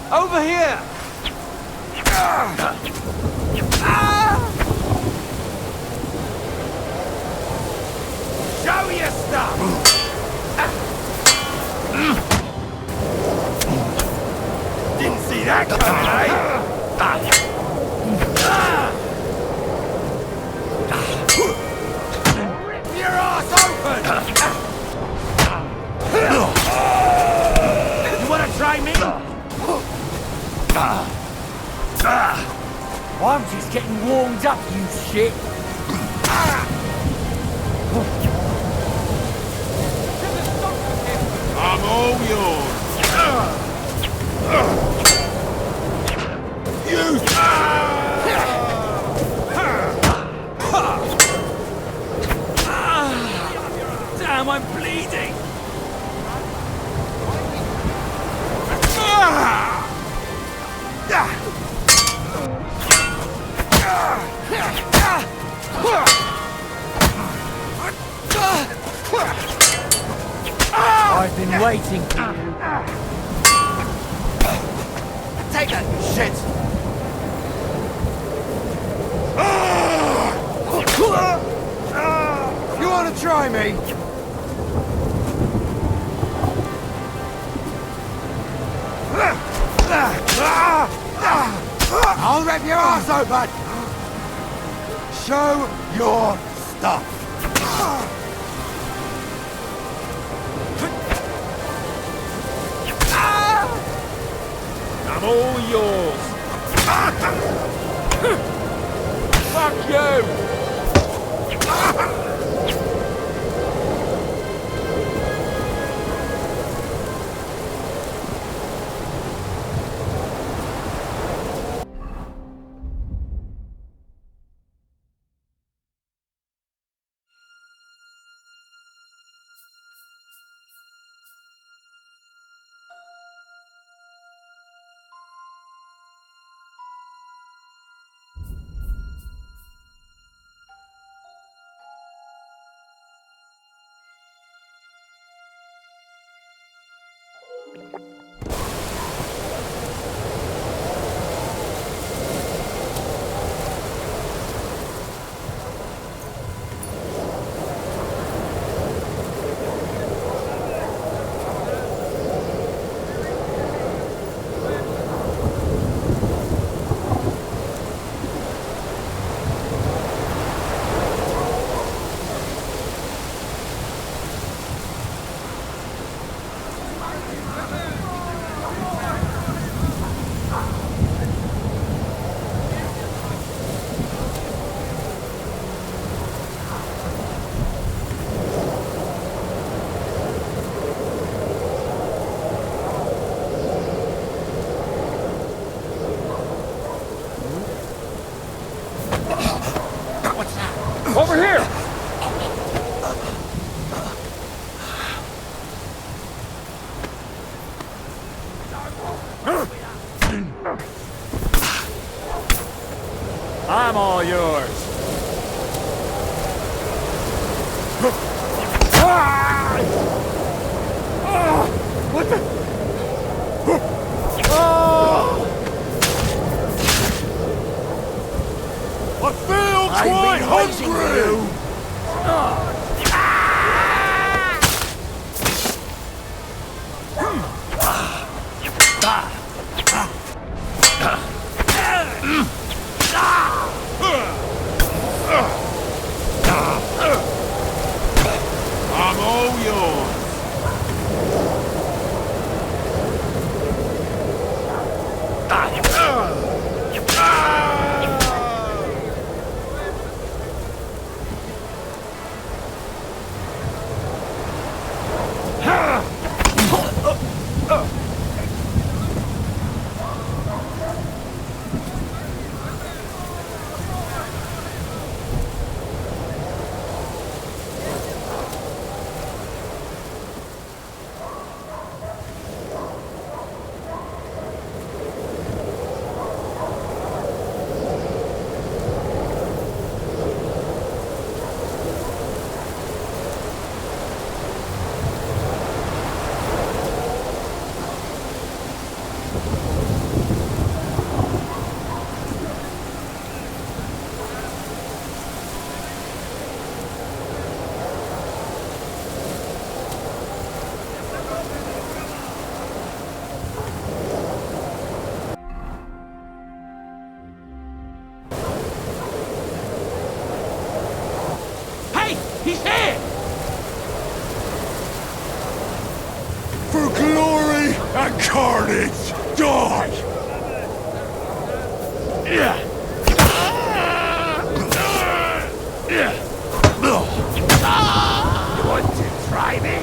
Over here! Show your stuff! Didn't see that coming, eh? Rip your ass open! You wanna try me? I'm just getting warmed up, you shit. I'm all yours. You! Damn, I'm bleeding! I've been waiting for you. Take that, you shit! You wanna try me? I'll rip your ass open! Show your stuff! I'm all yours. Fuck you! Over here! I'm all yours. What the? I feel quite hungry! I'm all yours. Carnage! Die! You want to try me?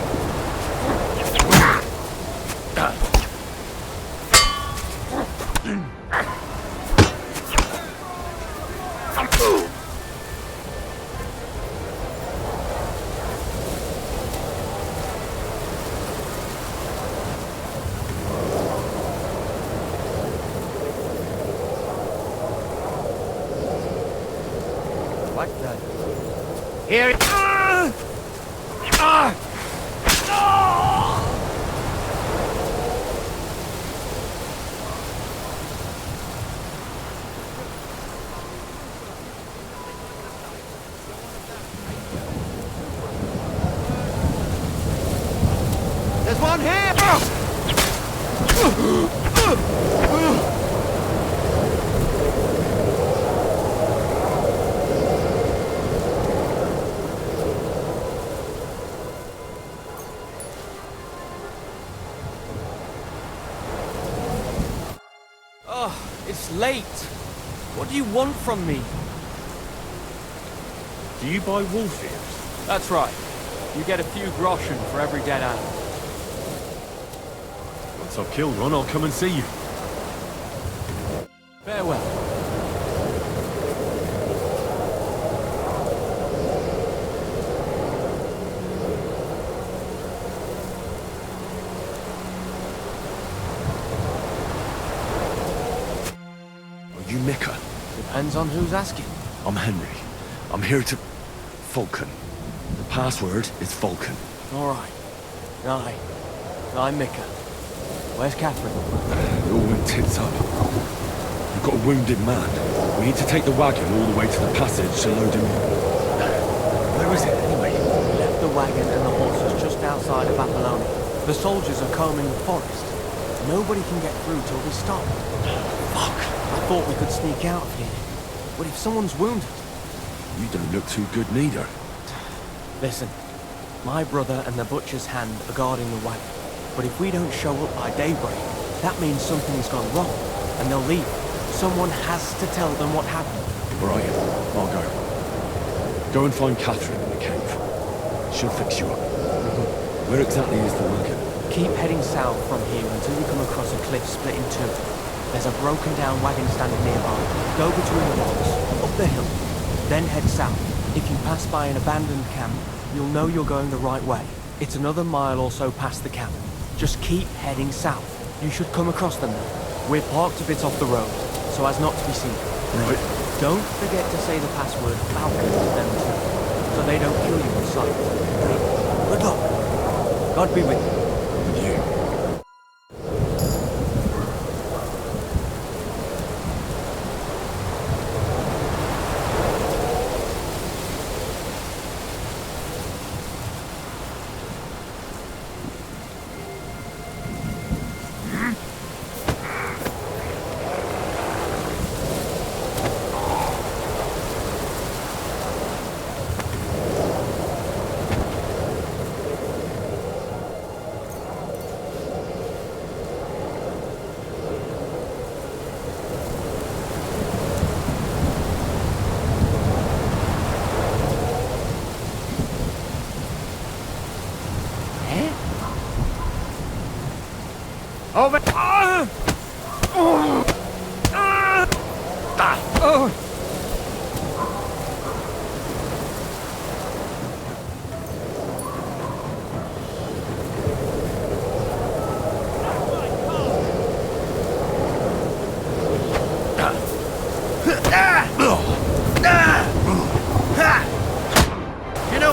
Like that. Here it There's one here! Oh, it's late. What do you want from me? Do you buy wolf ears? That's right. You get a few groschen for every dead animal. Once I've killed one, I'll come and see you. Farewell. Are you Micah? Depends on who's asking. I'm Henry. I'm here to... Falcon. The password is Falcon. All right. Aye. I'm Micah. Where's Catherine? It all went tits up. We've got a wounded man. We need to take the wagon all the way to the passage to load him in. Where is it, anyway? We left the wagon and the horses just outside of Apollonia. The soldiers are combing the forest. Nobody can get through till we stop. Fuck! I thought we could sneak out of here. But if someone's wounded... You don't look too good neither. Listen, my brother and the butcher's hand are guarding the wagon. But if we don't show up by daybreak, that means something's gone wrong, and they'll leave. Someone has to tell them what happened. Right, I'll go. Go and find Catherine in the cave. She'll fix you up. Where exactly is the wagon? Keep heading south from here until you come across a cliff split in two. There's a broken down wagon standing nearby. Go between the rocks, up the hill, then head south. If you pass by an abandoned camp, you'll know you're going the right way. It's another mile or so past the camp. Just keep heading south. You should come across them now. We're parked a bit off the road, so as not to be seen. Right. Don't forget to say the password Falcon to them too, so they don't kill you on sight. Good luck. God be with you. And you. Over! You know,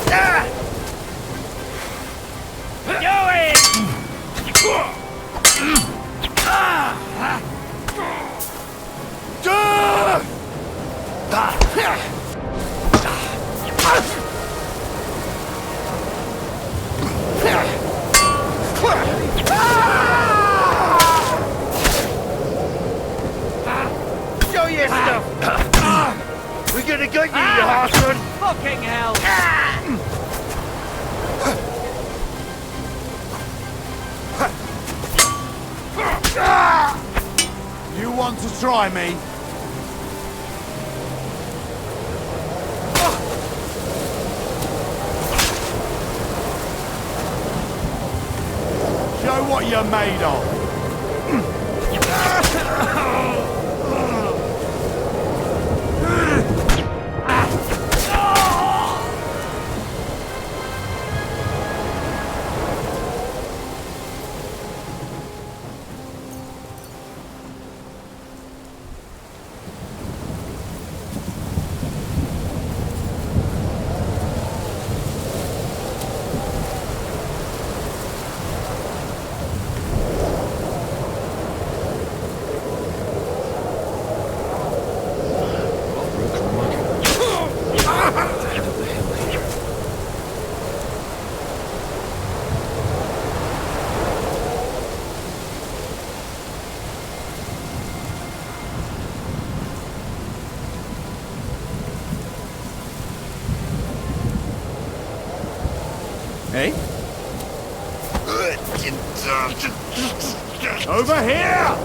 show your stuff. We're gonna get you, you horseman. Fucking hell! want to try me? Show what you're made of. Hey? Over here!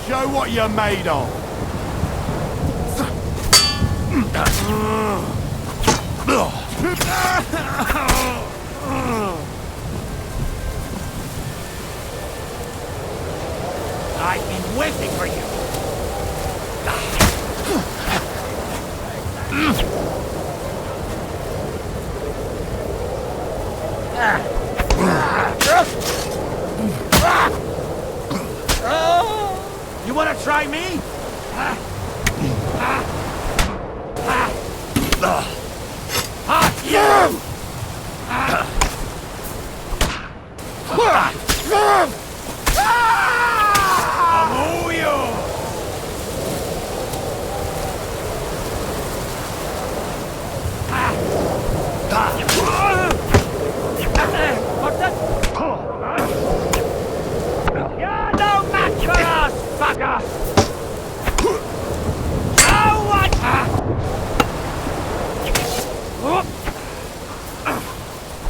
Show what you're made of. I've been waiting for you. You wanna try me? You! You're no match for us, fucker! Now what?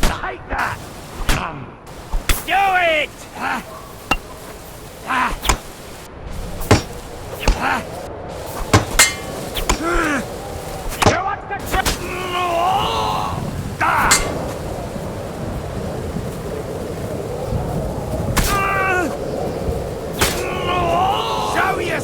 Take that! Do it! You want to Show you!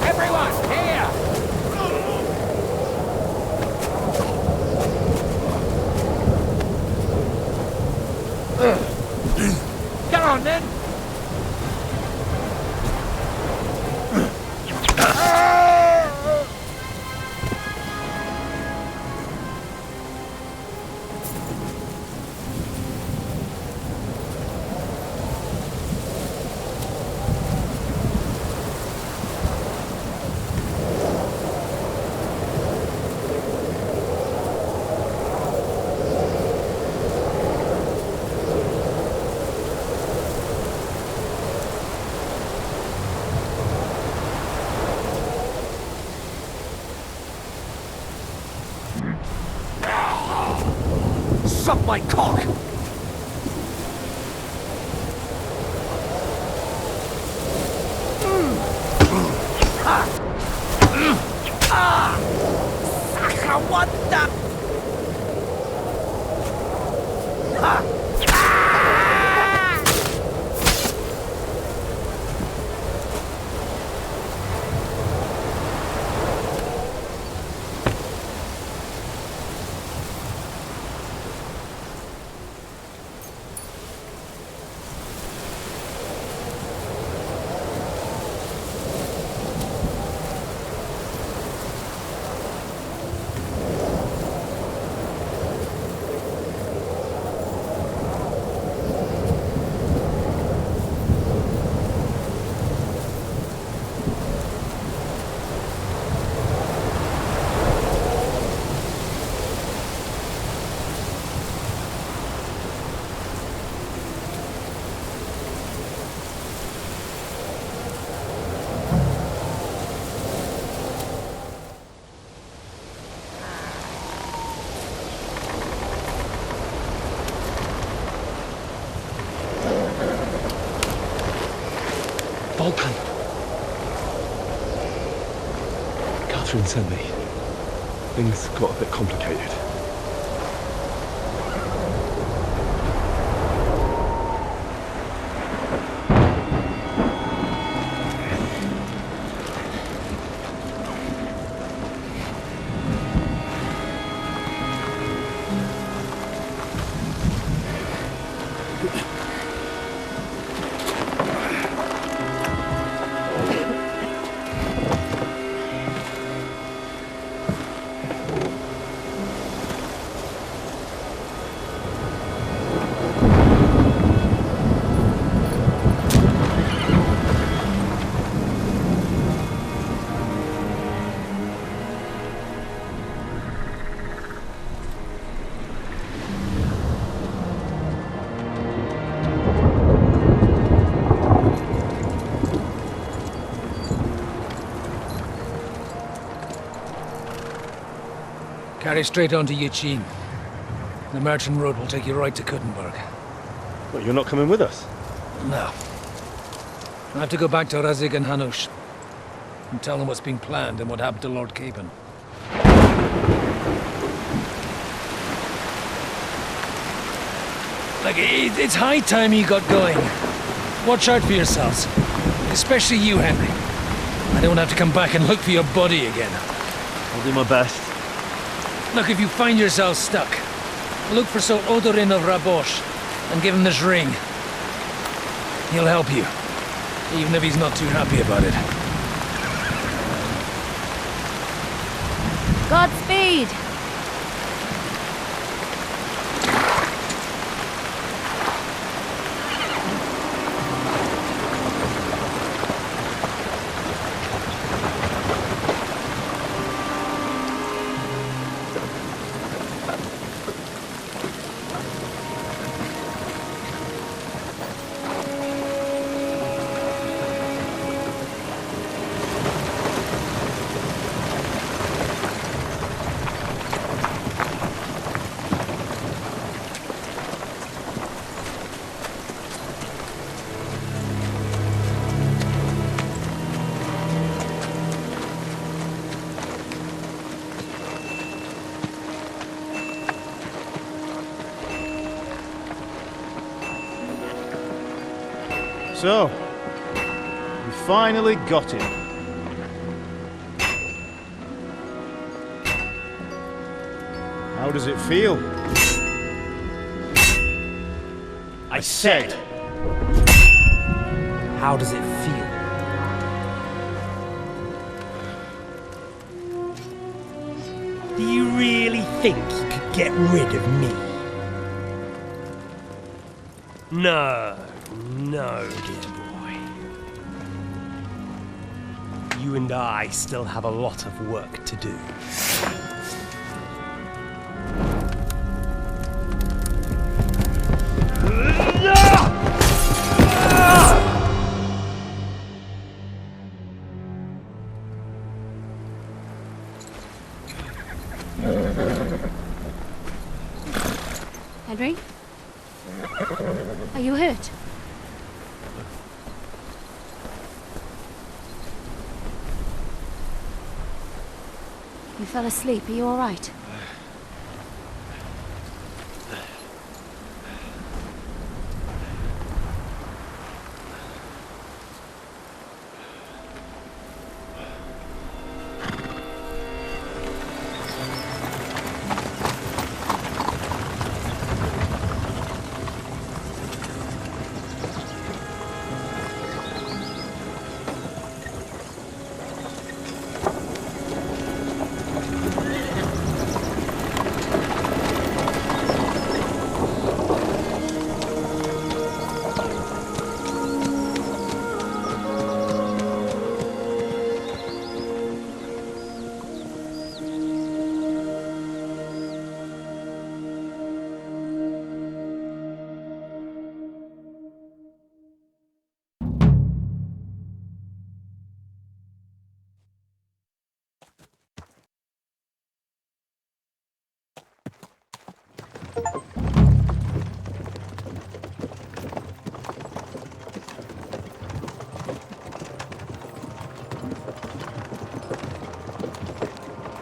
Everyone, here! Come on, then! Suck my cock! What the? Vulcan! Catherine sent me. Things got a bit complicated. Carry straight on to Yichin. The merchant road will take you right to Kuttenberg. What, you're not coming with us? No. I have to go back to Razig and Hanush and tell them what's been planned and what happened to Lord Capon. Like, it's high time you got going. Watch out for yourselves. Especially you, Henry. I don't have to come back and look for your body again. I'll do my best. Look, if you find yourself stuck, look for Sir Odorin of Rabosh and give him this ring. He'll help you, even if he's not too happy about it. Godspeed! So, we finally got him. How does it feel? I said! How does it feel? Do you really think you could get rid of me? No, dear boy. You and I still have a lot of work to do. Henry? Are you hurt? You fell asleep. Are you all right?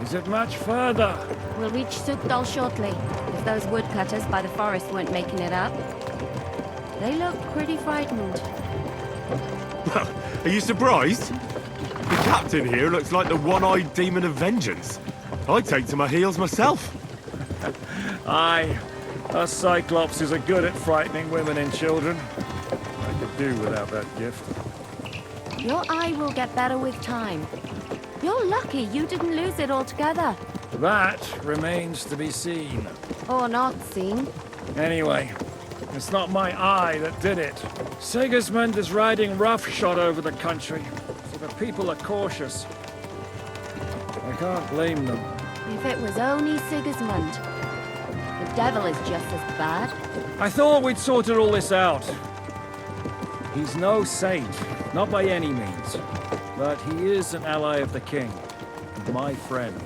Is it much further? We'll reach Sukdal shortly, if those woodcutters by the forest weren't making it up. They look pretty frightened. Well, are you surprised? The captain here looks like the one-eyed demon of vengeance. I'd take to my heels myself. Aye, us Cyclopses are good at frightening women and children. I could do without that gift. Your eye will get better with time. You're lucky you didn't lose it altogether. That remains to be seen. Or not seen. Anyway, it's not my eye that did it. Sigismund is riding roughshod over the country, so the people are cautious. I can't blame them. If it was only Sigismund. The devil is just as bad. I thought we'd sorted all this out. He's no saint, not by any means. But he is an ally of the king, and my friend.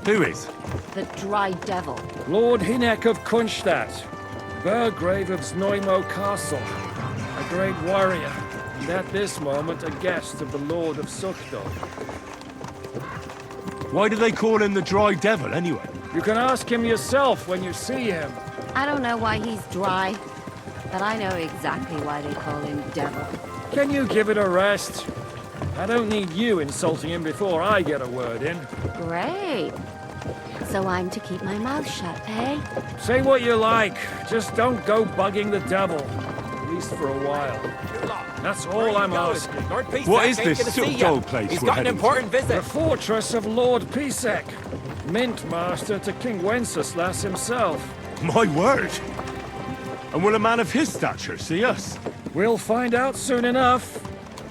Who is? The dry devil. Lord Hinek of Kunstadt, Burgrave of Znojmo Castle, a great warrior, and at this moment a guest of the Lord of Sukdal. Why do they call him the Dry Devil, anyway? You can ask him yourself when you see him. I don't know why he's dry, but I know exactly why they call him devil. Can you give it a rest? I don't need you insulting him before I get a word in. Great. So I'm to keep my mouth shut, eh? Say what you like, just don't go bugging the devil. At least for a while. That's all I'm asking. What is this Sukdal place He's we're got an heading important The visit. fortress of Lord Pisek, Mint Master to King Wenceslas himself. to? My word! And will a man of his stature see us? We'll find out soon enough.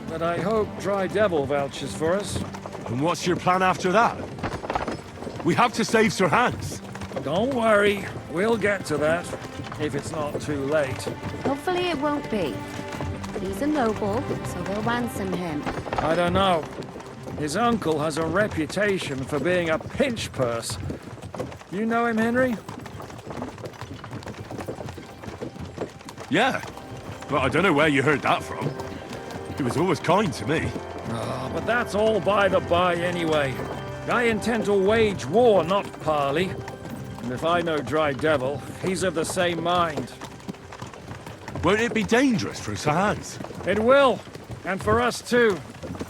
But I hope Dry Devil vouches for us. And what's your plan after that? We have to save Sir Hans. Don't worry, we'll get to that, if it's not too late. Hopefully it won't be. He's a noble, so they'll ransom him. I don't know. His uncle has a reputation for being a pinch purse. You know him, Henry? Yeah, but I don't know where you heard that from. He was always kind to me. But that's all by the by anyway. I intend to wage war, not parley. And if I know Dry Devil, he's of the same mind. Won't it be dangerous for Sir Hans? It will, and for us too.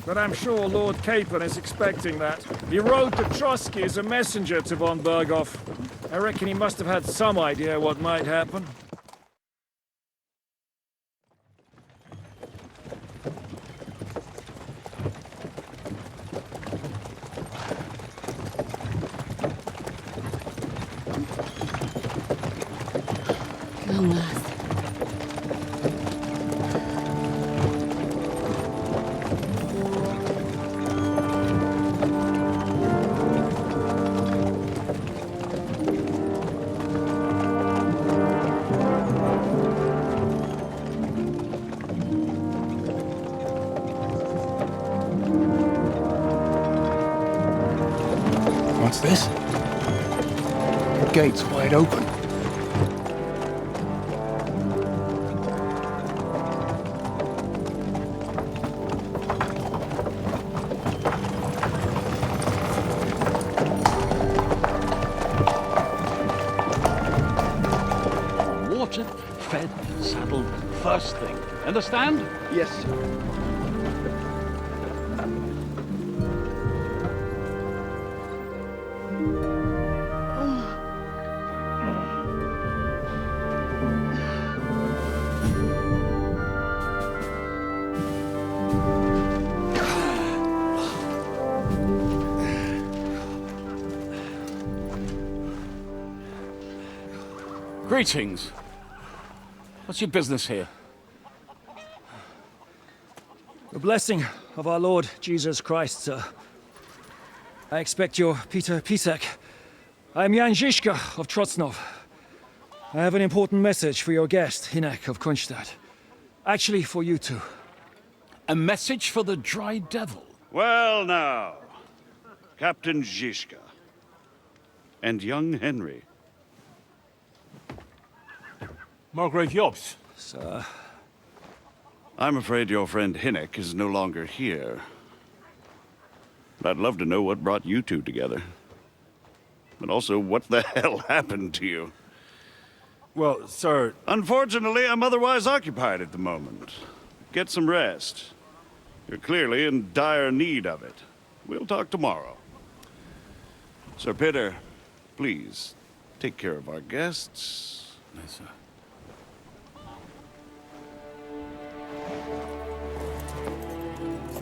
But I'm sure Lord Capon is expecting that. He rode to Trotsky as a messenger to von Berghoff. I reckon he must have had some idea what might happen. Long last. What's this? The gate's wide open. Watered, fed, saddled, first thing. Understand? Yes, sir. Greetings. What's your business here? The blessing of our Lord Jesus Christ, sir. I expect you're Peter Pisek. I'm Jan Žižka of Trotznov. I have an important message for your guest, Hinek of Kunstadt. Actually, for you two. A message for the Dry Devil. Well now, Captain Žižka and young Henry. Margrave Jobs. Sir. I'm afraid your friend Hinek is no longer here. But I'd love to know what brought you two together. But also, what the hell happened to you? Well, sir... Unfortunately, I'm otherwise occupied at the moment. Get some rest. You're clearly in dire need of it. We'll talk tomorrow. Sir Peter, please, take care of our guests. Yes, sir.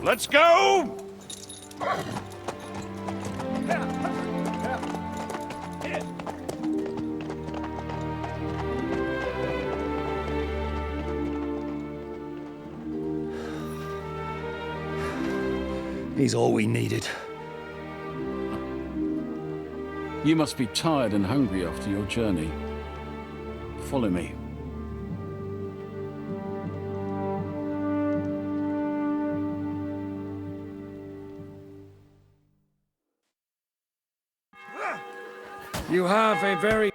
Let's go! He's all we needed. You must be tired and hungry after your journey. Follow me. You have a very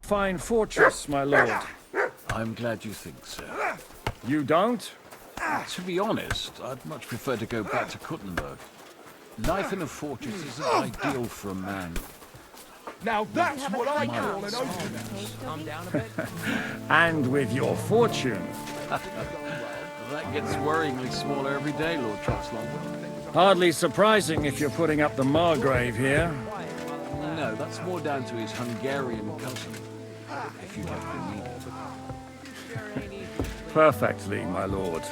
Fine fortress, my lord. I'm glad you think so. You don't? To be honest, I'd much prefer to go back to Kuttenberg. Life in a fortress isn't ideal for a man. Now that's what I call an opener. Calm down a bit. And with your fortune. That gets worryingly smaller every day, Lord Troxlong. Hardly surprising if you're putting up the Margrave here. No, that's more down to his Hungarian cousin, if you get what I mean. Perfectly, my lord.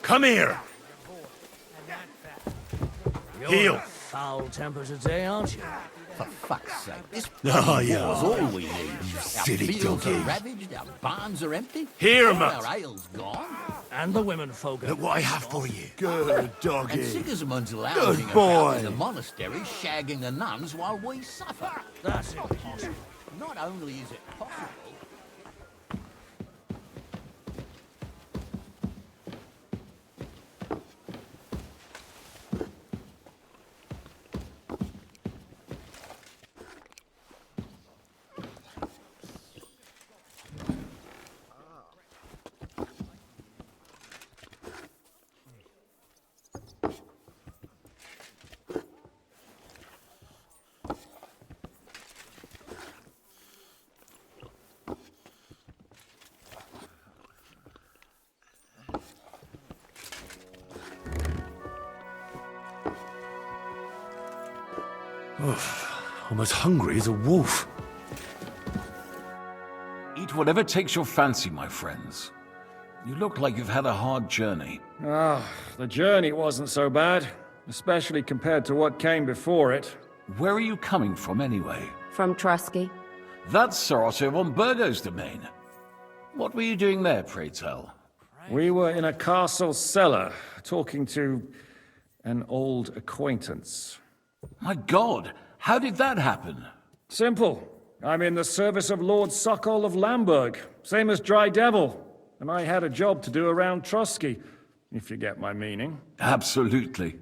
Come here. Heel. Foul tempers today, aren't you? For fuck's sake, this Oh, yeah. war's all we need. You Our silly fields donkey. are ravaged, our barns are empty. Hear 'em all up. our ale's gone. And the women folk are Look what I have for you. Good And doggy. Sigismund's Good lounging boy. about in the monastery, shagging the nuns while we suffer. That's impossible. Not only is it possible, I'm as hungry as a wolf. Eat whatever takes your fancy, my friends. You look like you've had a hard journey. The journey wasn't so bad, especially compared to what came before it. Where are you coming from, anyway? From Trusky. That's Sir Otto von Burgo's domain. What were you doing there, pray tell? We were in a castle cellar, talking to an old acquaintance. My God, how did that happen? Simple. I'm in the service of Lord Sokol of Lamberg, same as Dry Devil, and I had a job to do around Trusky, if you get my meaning. Absolutely.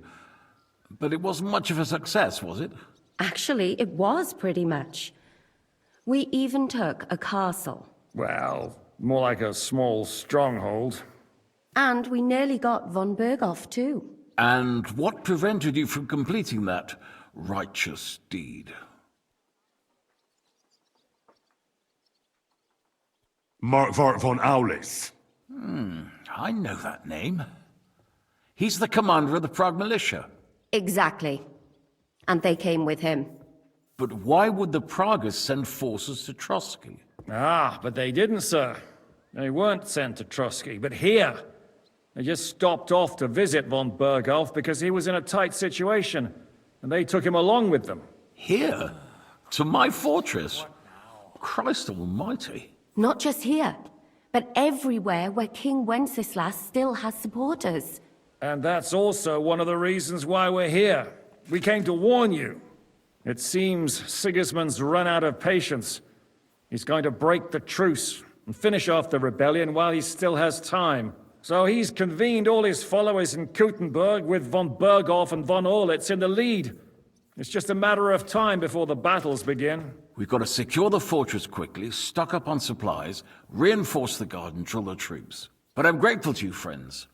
But it wasn't much of a success, was it? Actually, it was pretty much. We even took a castle. Well, more like a small stronghold. And we nearly got von Berghoff, too. And what prevented you from completing that righteous deed? Markvart von Aulis. I know that name. He's the commander of the Prague militia. Exactly. And they came with him. But why would the Praguers send forces to Trotsky? But they didn't, sir. They weren't sent to Trusky, but here. They just stopped off to visit von Berghoff because he was in a tight situation, and they took him along with them. Here? To my fortress? Christ almighty. Not just here, but everywhere where King Wenceslas still has supporters. And that's also one of the reasons why we're here. We came to warn you. It seems Sigismund's run out of patience. He's going to break the truce and finish off the rebellion while he still has time. So he's convened all his followers in Kuttenberg with von Berghoff and von Orlitz in the lead. It's just a matter of time before the battles begin. We've got to secure the fortress quickly, stock up on supplies, reinforce the guard and drill the troops. But I'm grateful to you, friends.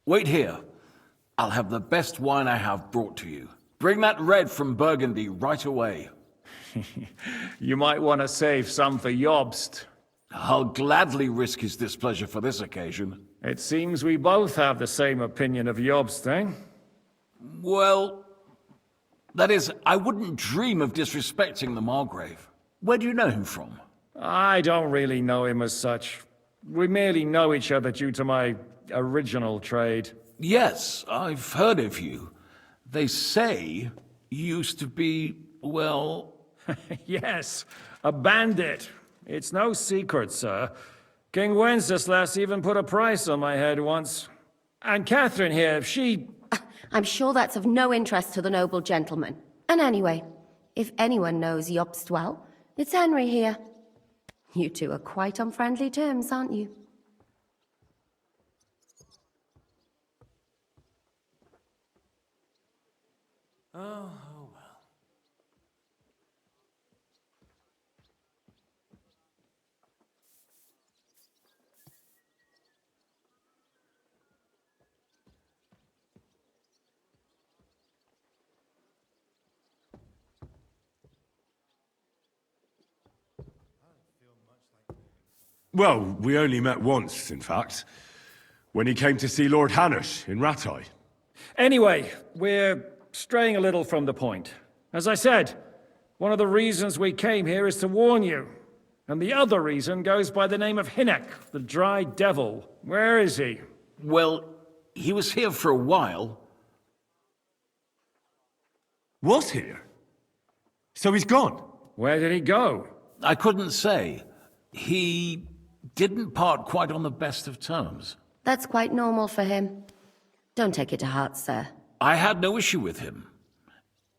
Wait here. I'll have the best wine I have brought to you. Bring that red from Burgundy right away. You might want to save some for Jobst. I'll gladly risk his displeasure for this occasion. It seems we both have the same opinion of Jobst, eh? Well, that is, I wouldn't dream of disrespecting the Margrave. Where do you know him from? I don't really know him as such. We merely know each other due to my original trade. Yes, I've heard of you. They say you used to be, well... Yes, a bandit. It's no secret, sir. King Wenceslas even put a price on my head once. And Catherine here, she... I'm sure that's of no interest to the noble gentleman. And anyway, if anyone knows Jobst well, it's Henry here. You two are quite on friendly terms, aren't you? Oh, oh well. Well, we only met once, in fact. When he came to see Lord Hanush in Rattay. Anyway, we're straying a little from the point. As I said, one of the reasons we came here is to warn you. And the other reason goes by the name of Hinek, the Dry Devil. Where is he? Well, he was here for a while. Was here? So he's gone? Where did he go? I couldn't say. He didn't part quite on the best of terms. That's quite normal for him. Don't take it to heart, sir. I had no issue with him.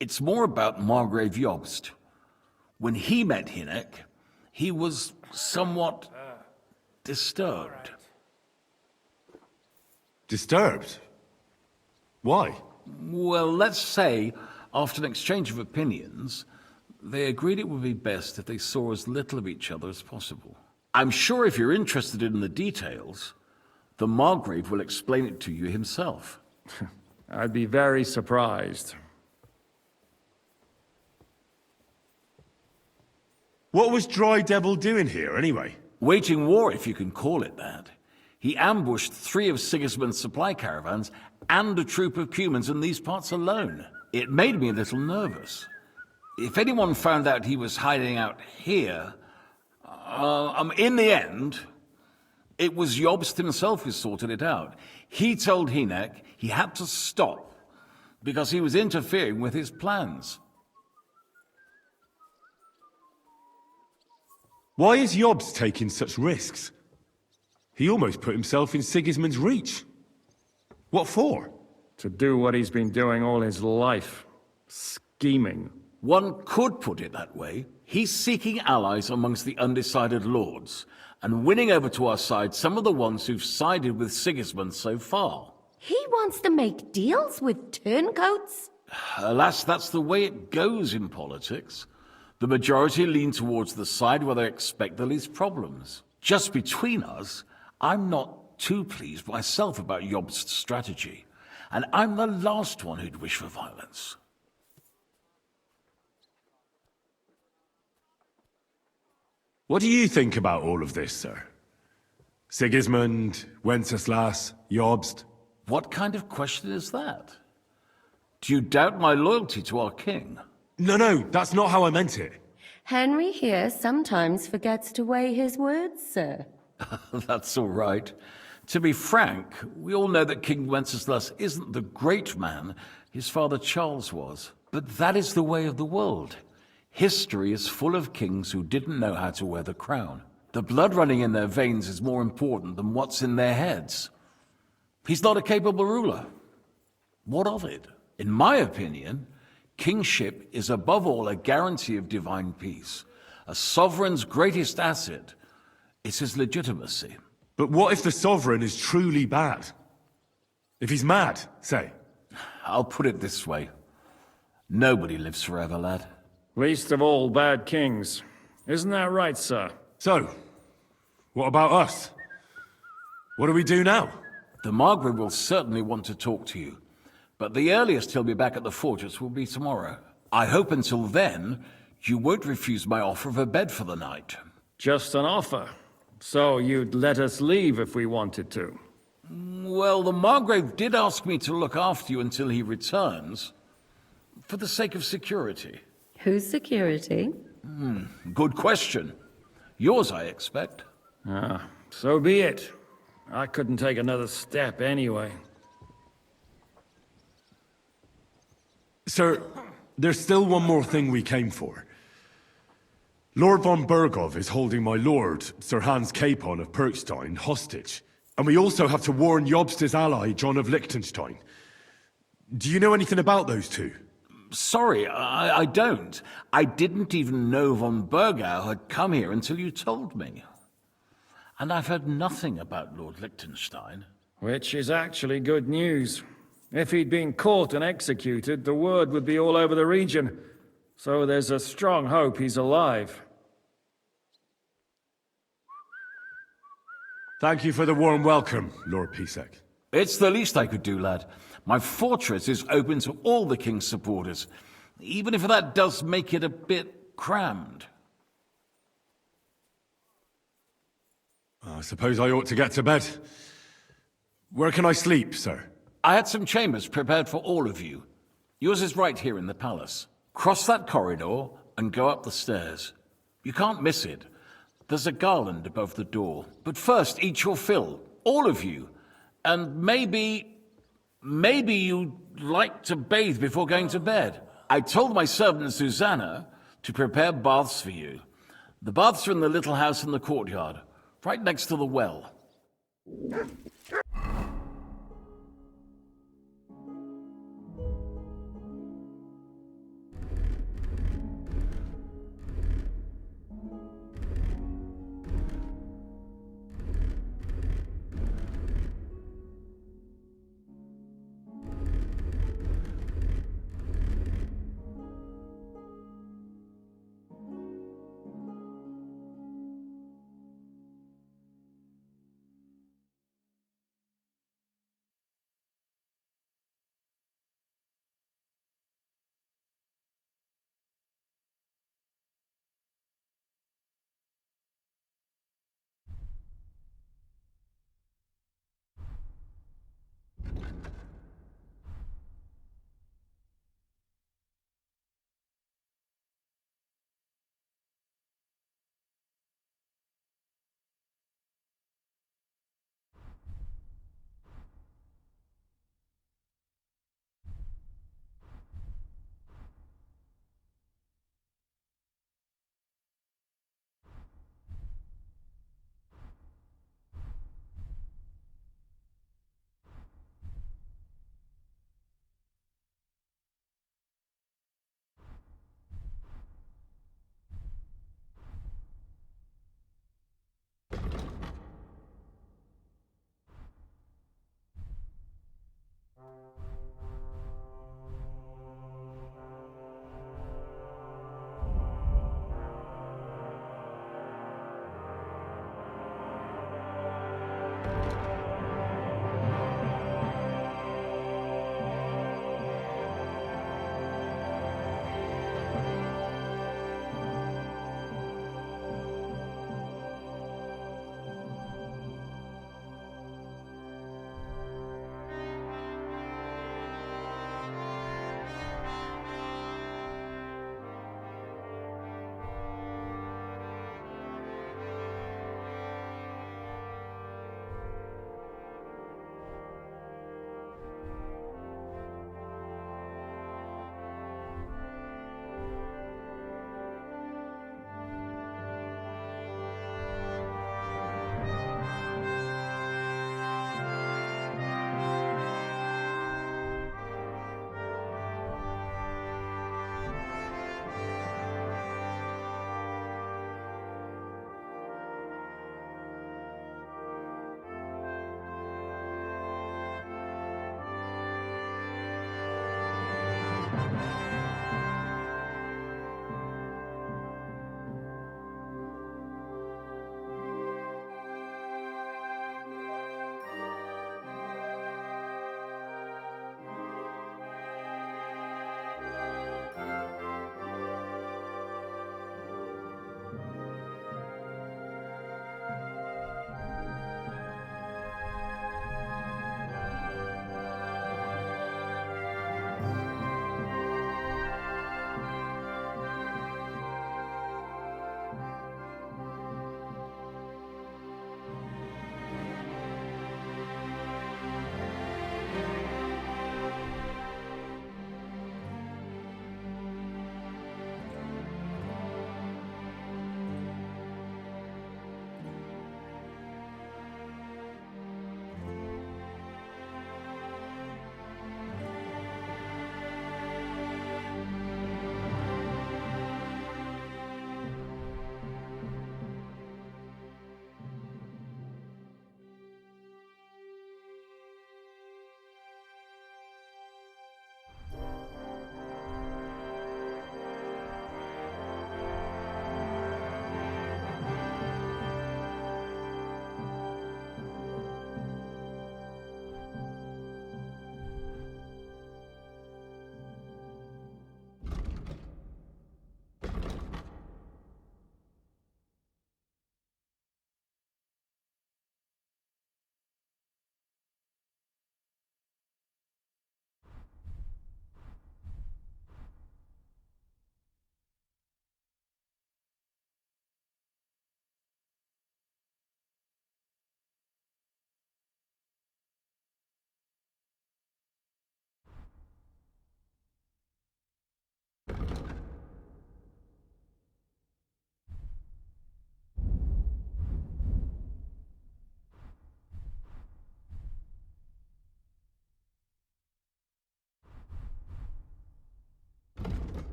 It's more about Margrave Jobst. When he met Hinek, he was somewhat disturbed. Disturbed? Why? Well, let's say, after an exchange of opinions, they agreed it would be best if they saw as little of each other as possible. I'm sure if you're interested in the details, the Margrave will explain it to you himself. I'd be very surprised. What was Dry Devil doing here, anyway? Waging war, if you can call it that. He ambushed 3 of Sigismund's supply caravans and a troop of humans in these parts alone. It made me a little nervous. If anyone found out he was hiding out here, in the end, it was Jobst himself who sorted it out. He told Hinek he had to stop because he was interfering with his plans. Why is Jobst taking such risks? He almost put himself in Sigismund's reach. What for? To do what he's been doing all his life. Scheming. One could put it that way. He's seeking allies amongst the undecided lords, and winning over to our side some of the ones who've sided with Sigismund so far. He wants to make deals with turncoats? Alas, that's the way it goes in politics. The majority lean towards the side where they expect the least problems. Just between us, I'm not too pleased myself about Jobst's strategy, and I'm the last one who'd wish for violence. What do you think about all of this, sir? Sigismund, Wenceslas, Jobst? What kind of question is that? Do you doubt my loyalty to our king? No, that's not how I meant it. Henry here sometimes forgets to weigh his words, sir. That's all right. To be frank, we all know that King Wenceslas isn't the great man his father Charles was. But that is the way of the world. History is full of kings who didn't know how to wear the crown. The blood running in their veins is more important than what's in their heads. He's not a capable ruler. What of it? In my opinion, kingship is above all a guarantee of divine peace. A sovereign's greatest asset is his legitimacy. But what if the sovereign is truly bad? If he's mad, say? I'll put it this way. Nobody lives forever, lad. Least of all bad kings. Isn't that right, sir? So, what about us? What do we do now? The Margrave will certainly want to talk to you, but the earliest he'll be back at the fortress will be tomorrow. I hope until then, you won't refuse my offer of a bed for the night. Just an offer. So you'd let us leave if we wanted to? Well, the Margrave did ask me to look after you until he returns, for the sake of security. Whose security? Good question. Yours, I expect. So be it. I couldn't take another step anyway. Sir, there's still one more thing we came for. Lord von Bergov is holding my lord, Sir Hans Capon of Perkstein, hostage. And we also have to warn Jobst's ally, John of Liechtenstein. Do you know anything about those two? Sorry, I don't. I didn't even know von Bergau had come here until you told me. And I've heard nothing about Lord Liechtenstein. Which is actually good news. If he'd been caught and executed, the word would be all over the region. So there's a strong hope he's alive. Thank you for the warm welcome, Lord Pisek. It's the least I could do, lad. My fortress is open to all the king's supporters, even if that does make it a bit crammed. I suppose I ought to get to bed. Where can I sleep, sir? I had some chambers prepared for all of you. Yours is right here in the palace. Cross that corridor and go up the stairs. You can't miss it. There's a garland above the door. But first, eat your fill, all of you. And maybe you'd like to bathe before going to bed. I told my servant Susanna to prepare baths for you. The baths are in the little house in the courtyard, right next to the well.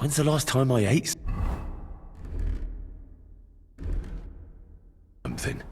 When's the last time I ate something?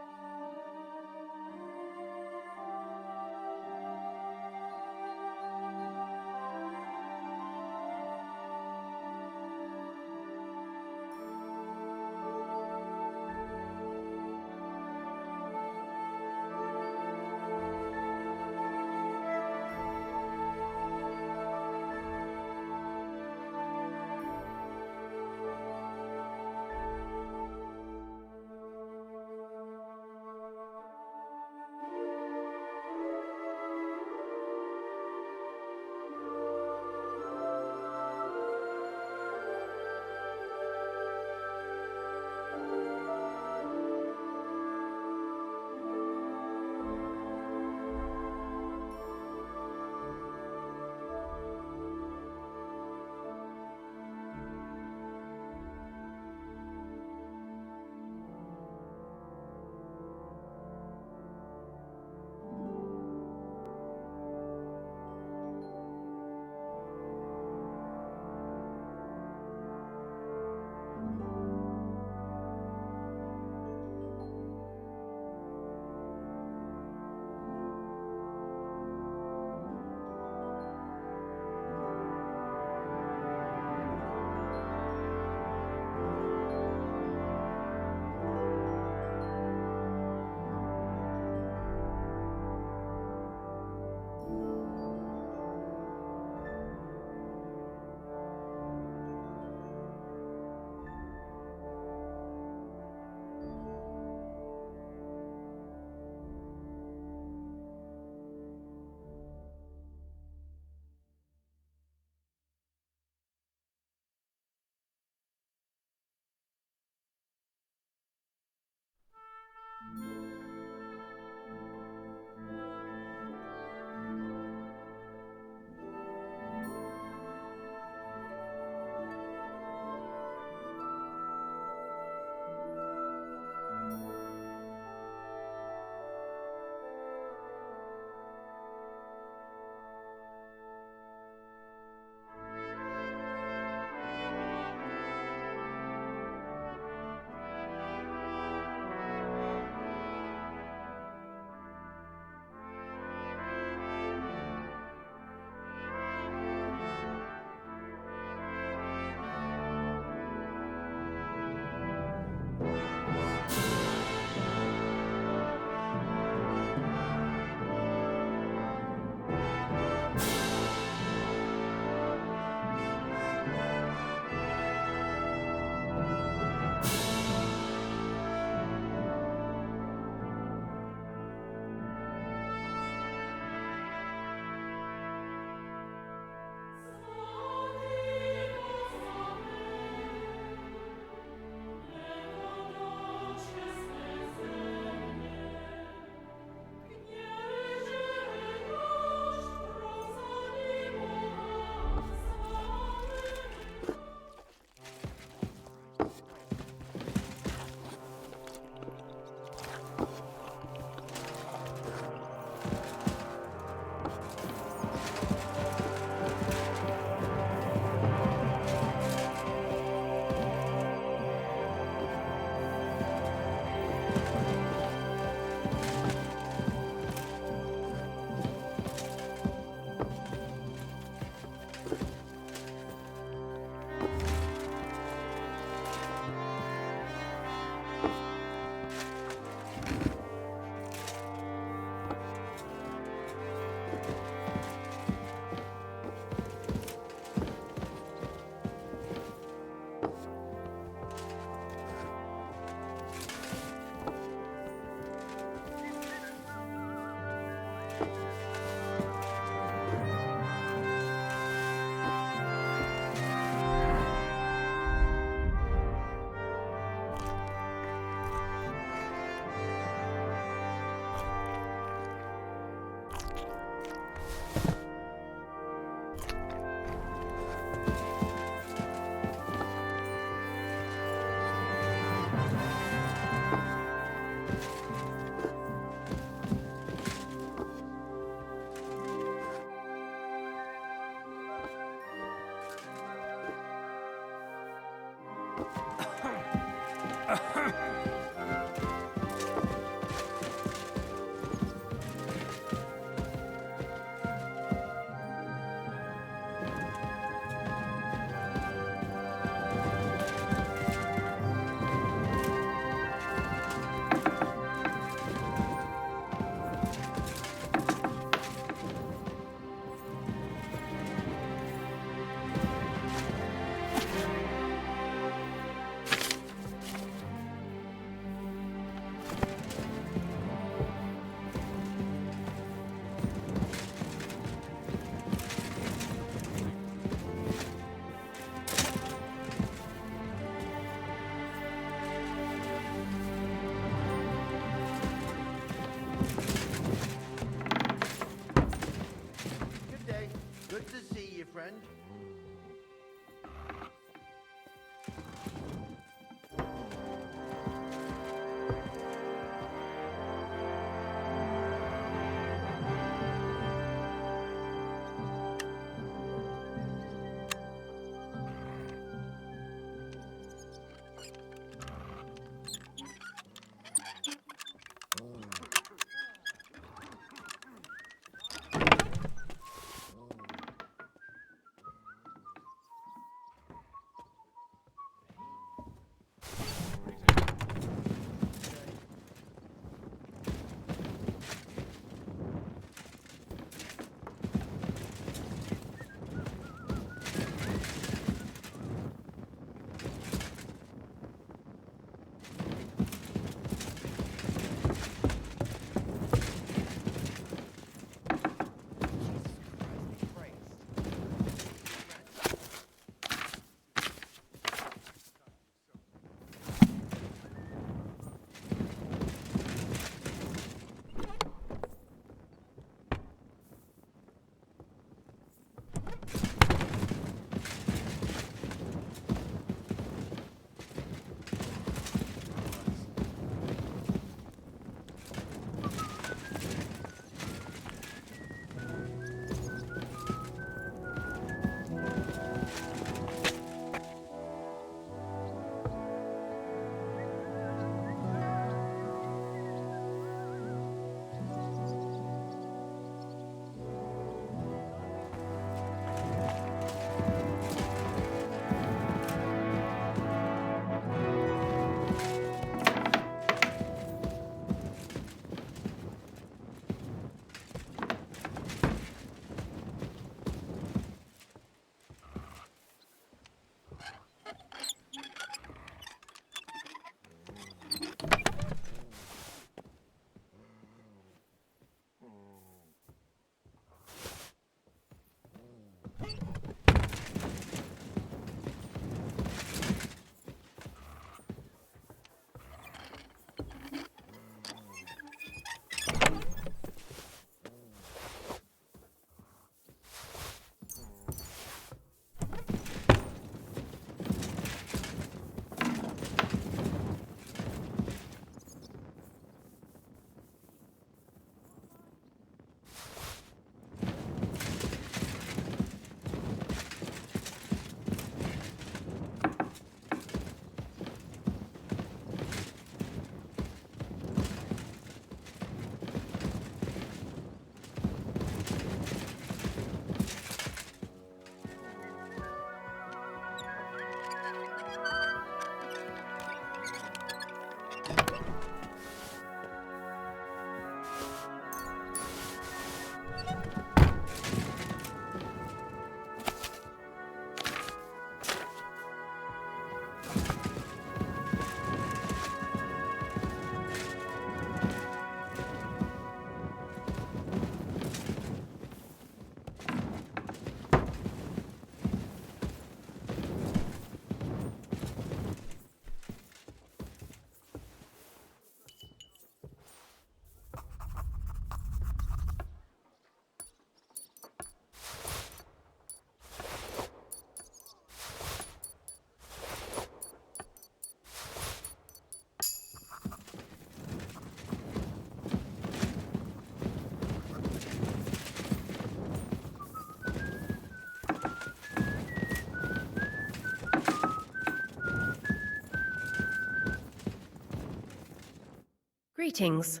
Greetings.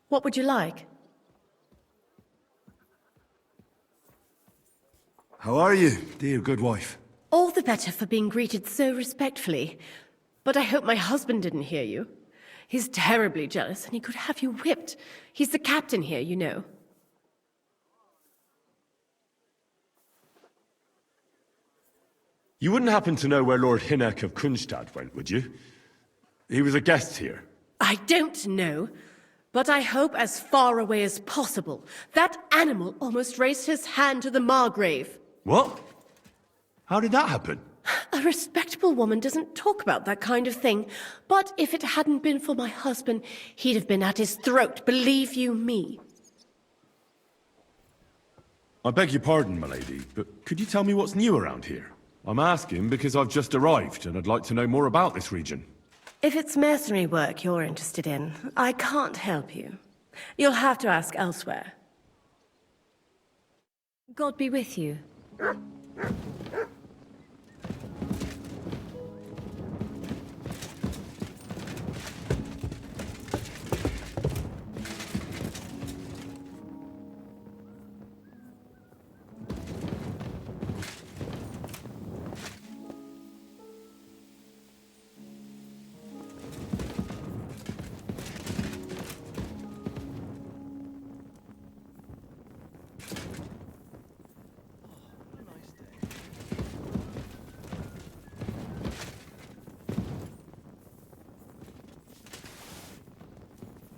What would you like? How are you, dear good wife? All the better for being greeted so respectfully. But I hope my husband didn't hear you. He's terribly jealous, and he could have you whipped. He's the captain here, you know. You wouldn't happen to know where Lord Hinnek of Kunstad went, would you? He was a guest here. I don't know, but I hope as far away as possible. That animal almost raised his hand to the Margrave. What? How did that happen? A respectable woman doesn't talk about that kind of thing. But if it hadn't been for my husband, he'd have been at his throat, believe you me. I beg your pardon, milady, but could you tell me what's new around here? I'm asking because I've just arrived, and I'd like to know more about this region. If it's mercenary work you're interested in, I can't help you. You'll have to ask elsewhere. God be with you.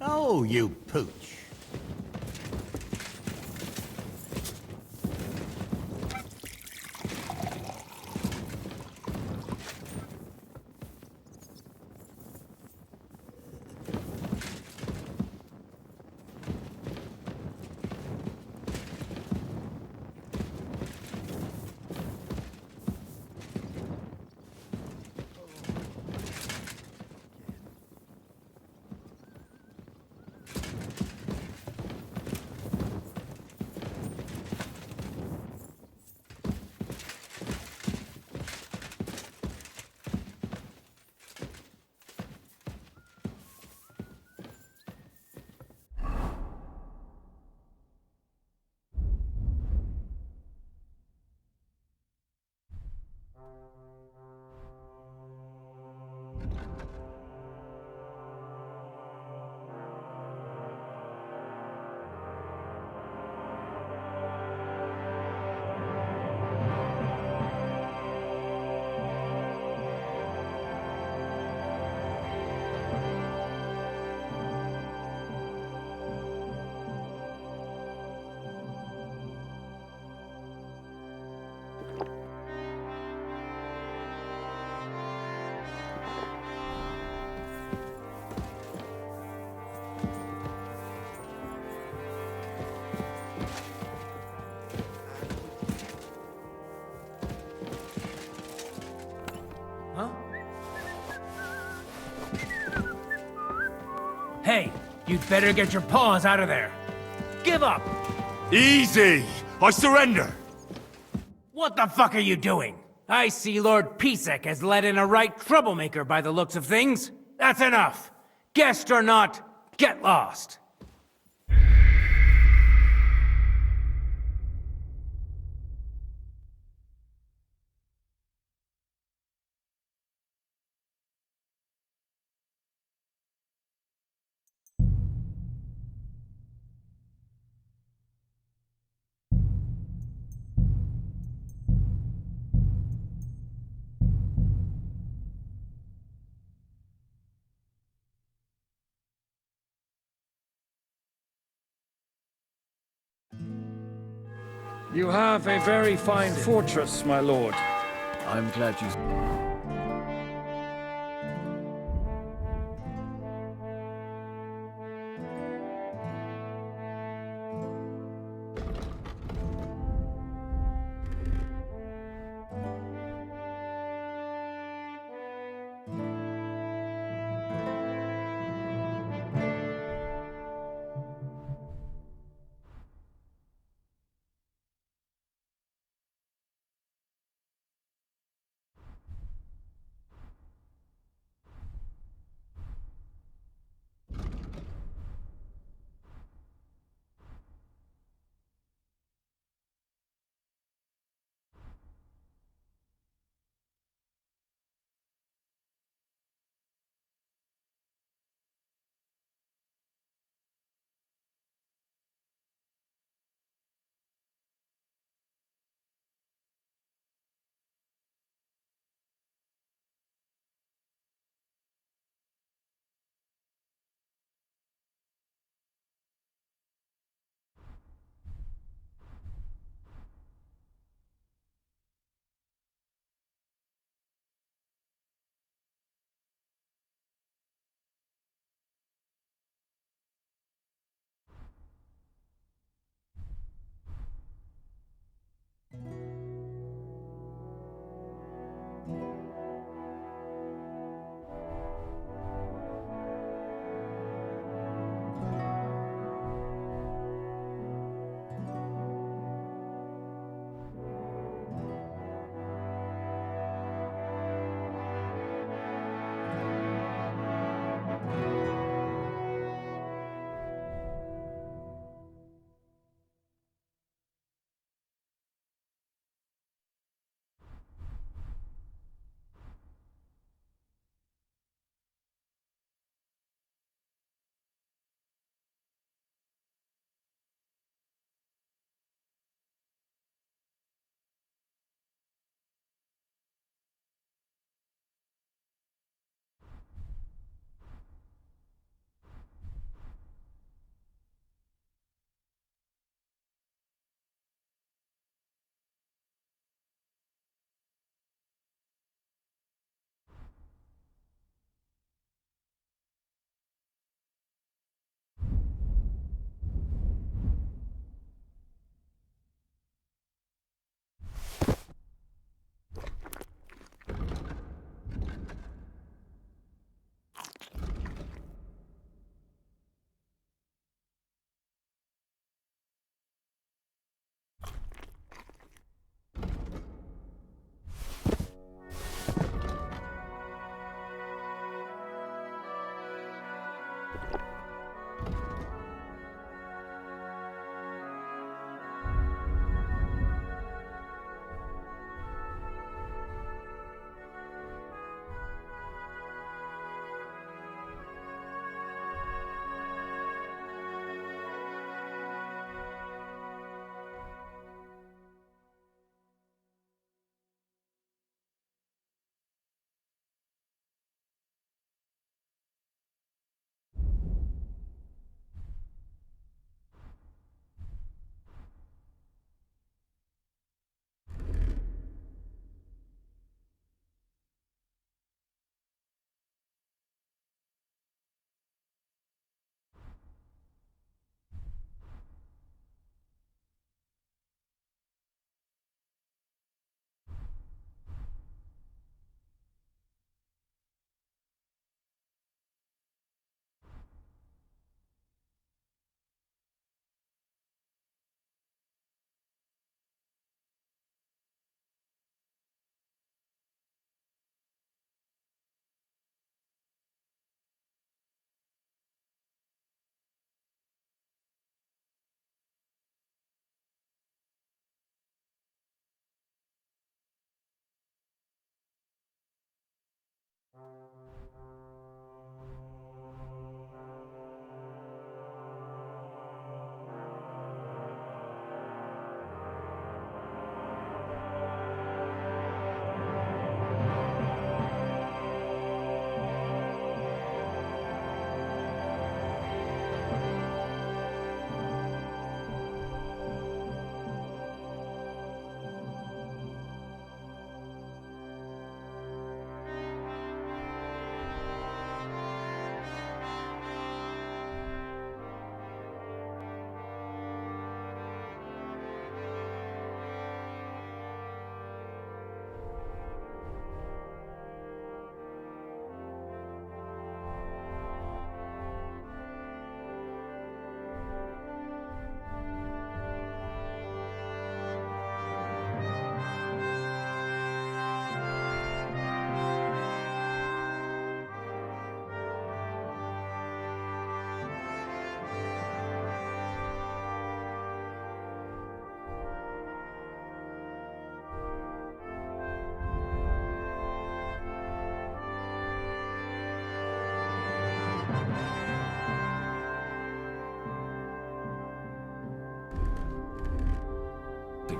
Oh, you pooch. Hey, you'd better get your paws out of there. Give up! Easy! I surrender! What the fuck are you doing? I see Lord Pisek has let in a right troublemaker by the looks of things. That's enough! Guest or not, get lost! You have a very fine fortress, my lord. I'm glad you...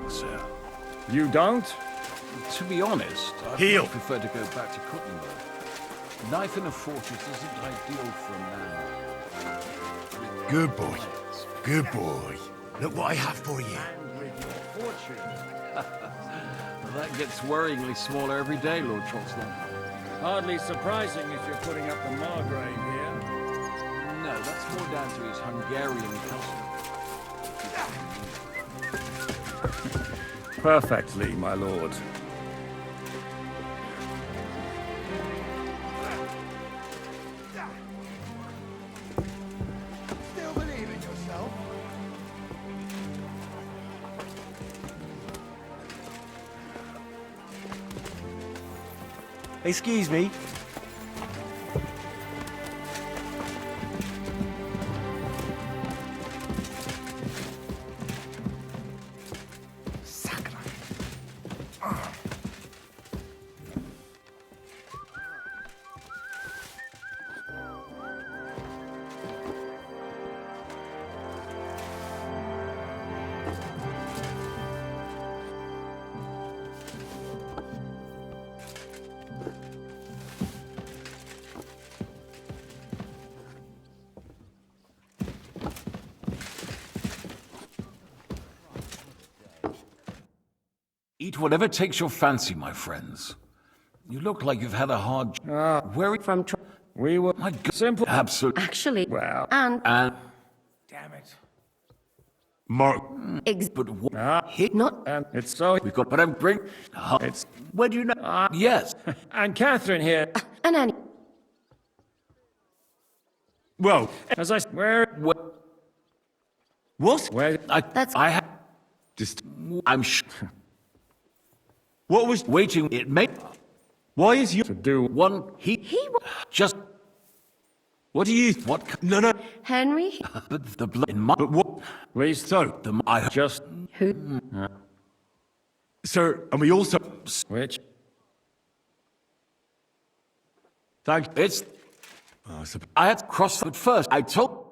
sir. You don't? To be honest, I'd Heel. much prefer to go back to Kuttenberg. Life in a fortress isn't ideal for a man. Good boy. Good boy. Look what I have for you. And with your fortune. That gets worryingly smaller every day, Lord Trotsdale. Hardly surprising if you're putting up the Margrave here. No, that's more down to his Hungarian cousin. Perfectly, my lord. Still believe in yourself? Excuse me. Eat whatever takes your fancy, my friends. You look like you've had a hard... Where... From We were... My God. Simple. Absolutely. actually, Well. and And... Damn it. Mark, But what... not And it's so... We've got... But I'm bring... It's... Where do you know... Yes. And Catherine here, an any. well, as I... Where... what? Where... That's- I have... Just, I'm sure... what was, Waiting... It may... why is you, To do... One... He... Just... what do you, What... no, no, Henry, But the blood in my... but what, Please, so, The... I... just... who? sir, and we also, Which... thank, It's... sup- I had to cross it first. I told...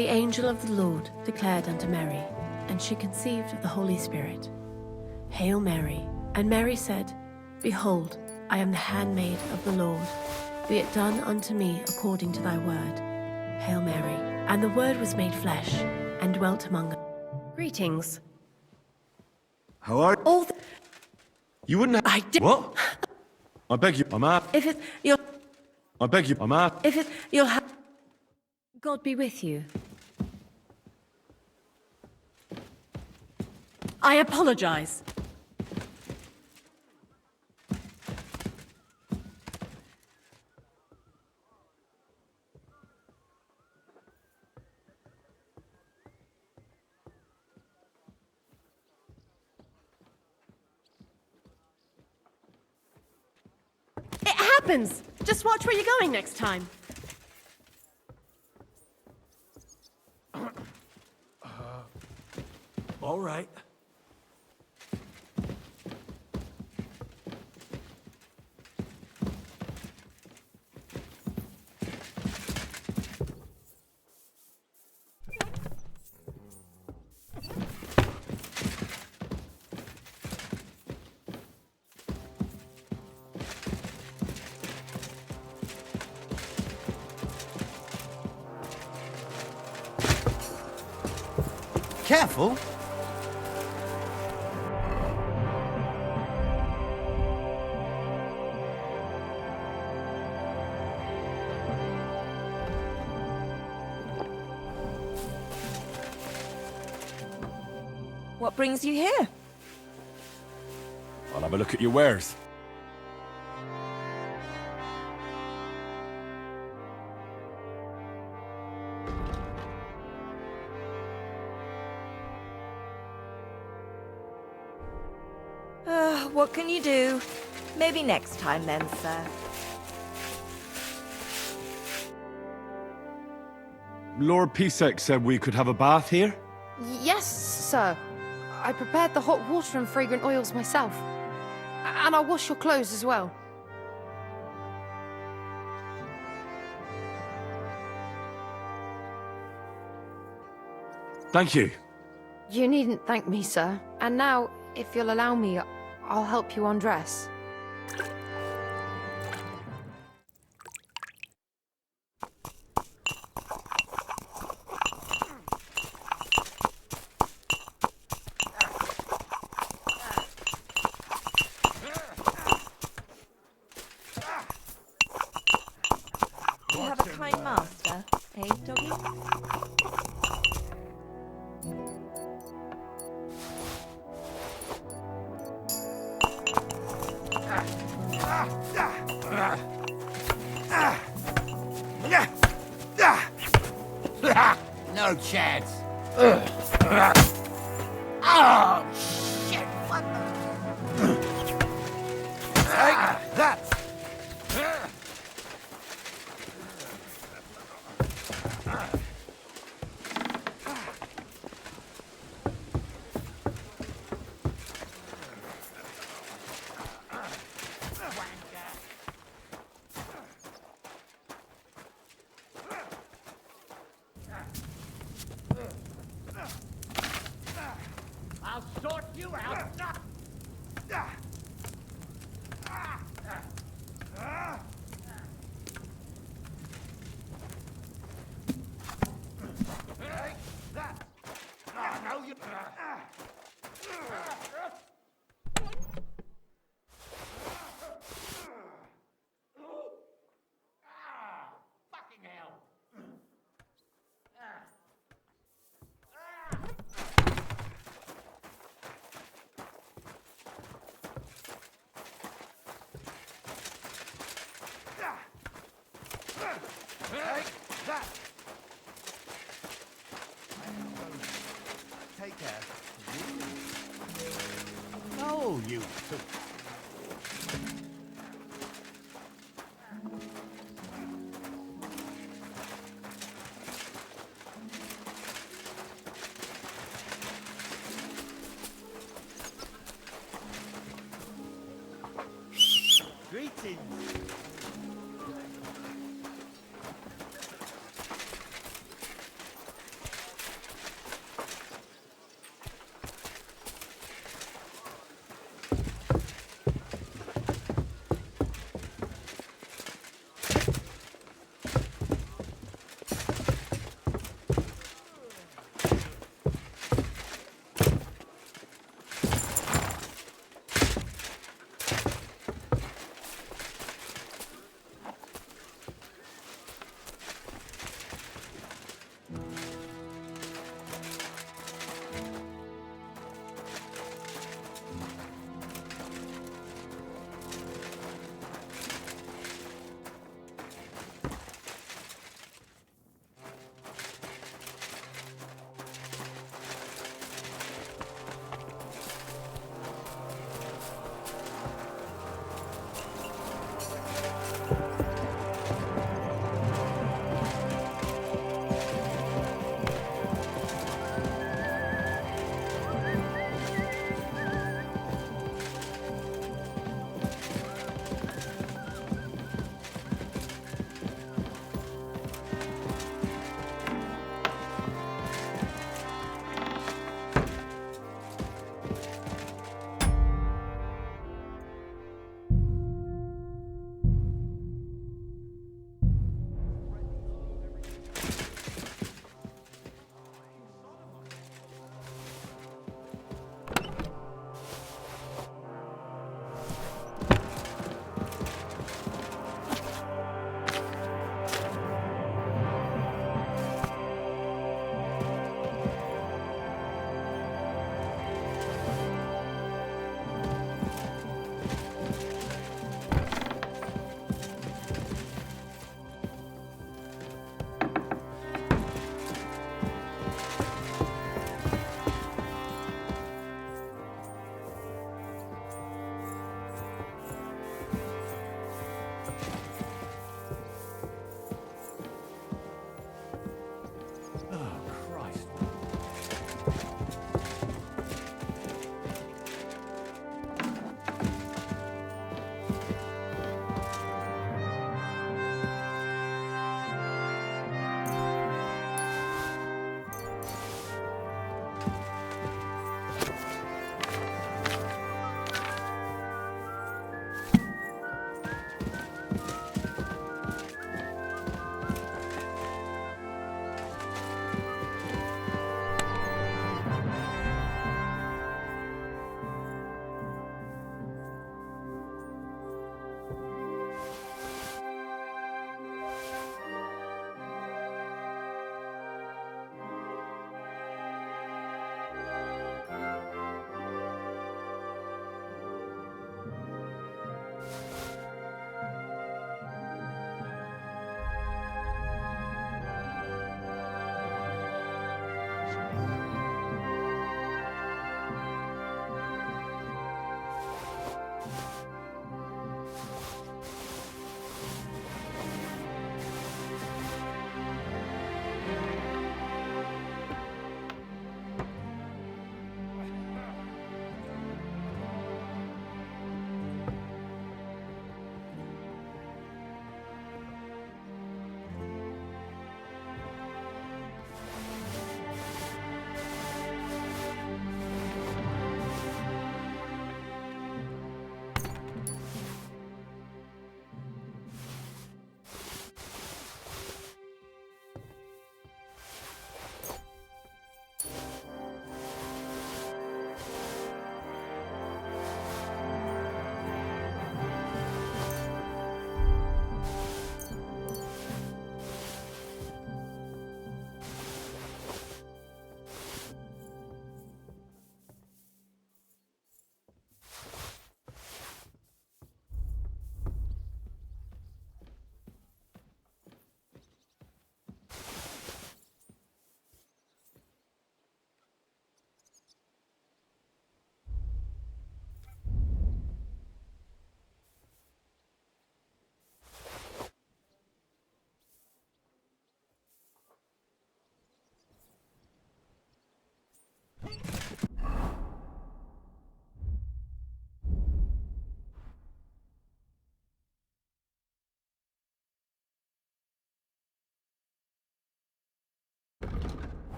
The angel of the Lord declared unto Mary, and she conceived of the Holy Spirit. Hail Mary. And Mary said, Behold, I am the handmaid of the Lord. Be it done unto me according to thy word. Hail Mary. And the word was made flesh, and dwelt among us. Greetings. How are you? All the... You wouldn't have... I did... What? I beg you, I'm out. If it... You'll... I beg you, I'm out. If it... You'll have... God be with you. I apologize. It happens! Just watch where you're going next time. All right. Careful! What brings you here? I'll have a look at your wares. What can you do? Maybe next time then, sir. Lord Pisek said we could have a bath here? Yes, sir. I prepared the hot water and fragrant oils myself. And I'll wash your clothes as well. Thank you. You needn't thank me, sir. And now, if you'll allow me, I'll help you undress. You have a kind master, eh, doggy? No chance. Oh, shit! What the... Take that! I'll sort you out. Take that. No, you... Fucking hell. Take that! Take care. Oh, you two. Greetings.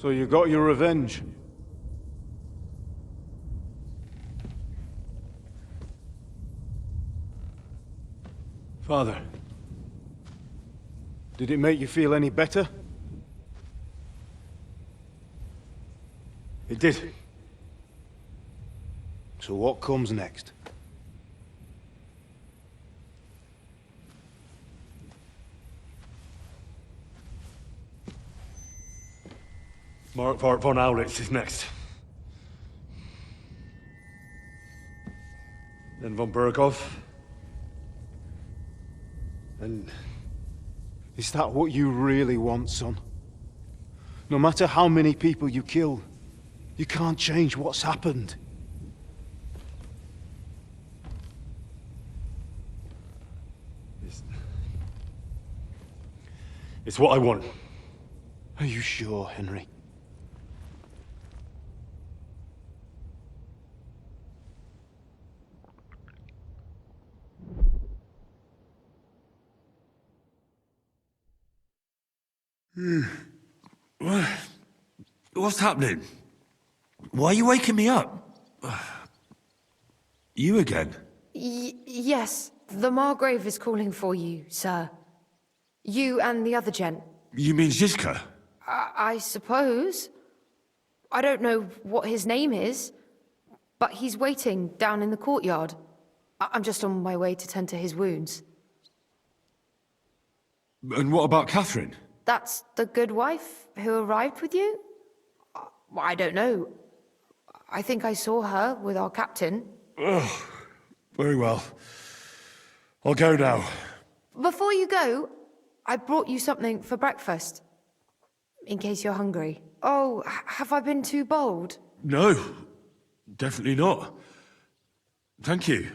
So you got your revenge? Father, did it make you feel any better? It did. So what comes next? Mark von Aulitz is next. Then von Berghoff. And is that what you really want, son? No matter how many people you kill, you can't change what's happened. It's what I want. Are you sure, Henry? What's happening? Why are you waking me up? You again? Yes, the Margrave is calling for you, sir. You and the other gent. You mean Zizka? I suppose. I don't know what his name is, but he's waiting down in the courtyard. I'm just on my way to tend to his wounds. And what about Catherine? That's the good wife who arrived with you? I don't know. I think I saw her with our captain. Oh, very well. I'll go now. Before you go, I brought you something for breakfast. In case you're hungry. Oh, have I been too bold? No, definitely not. Thank you.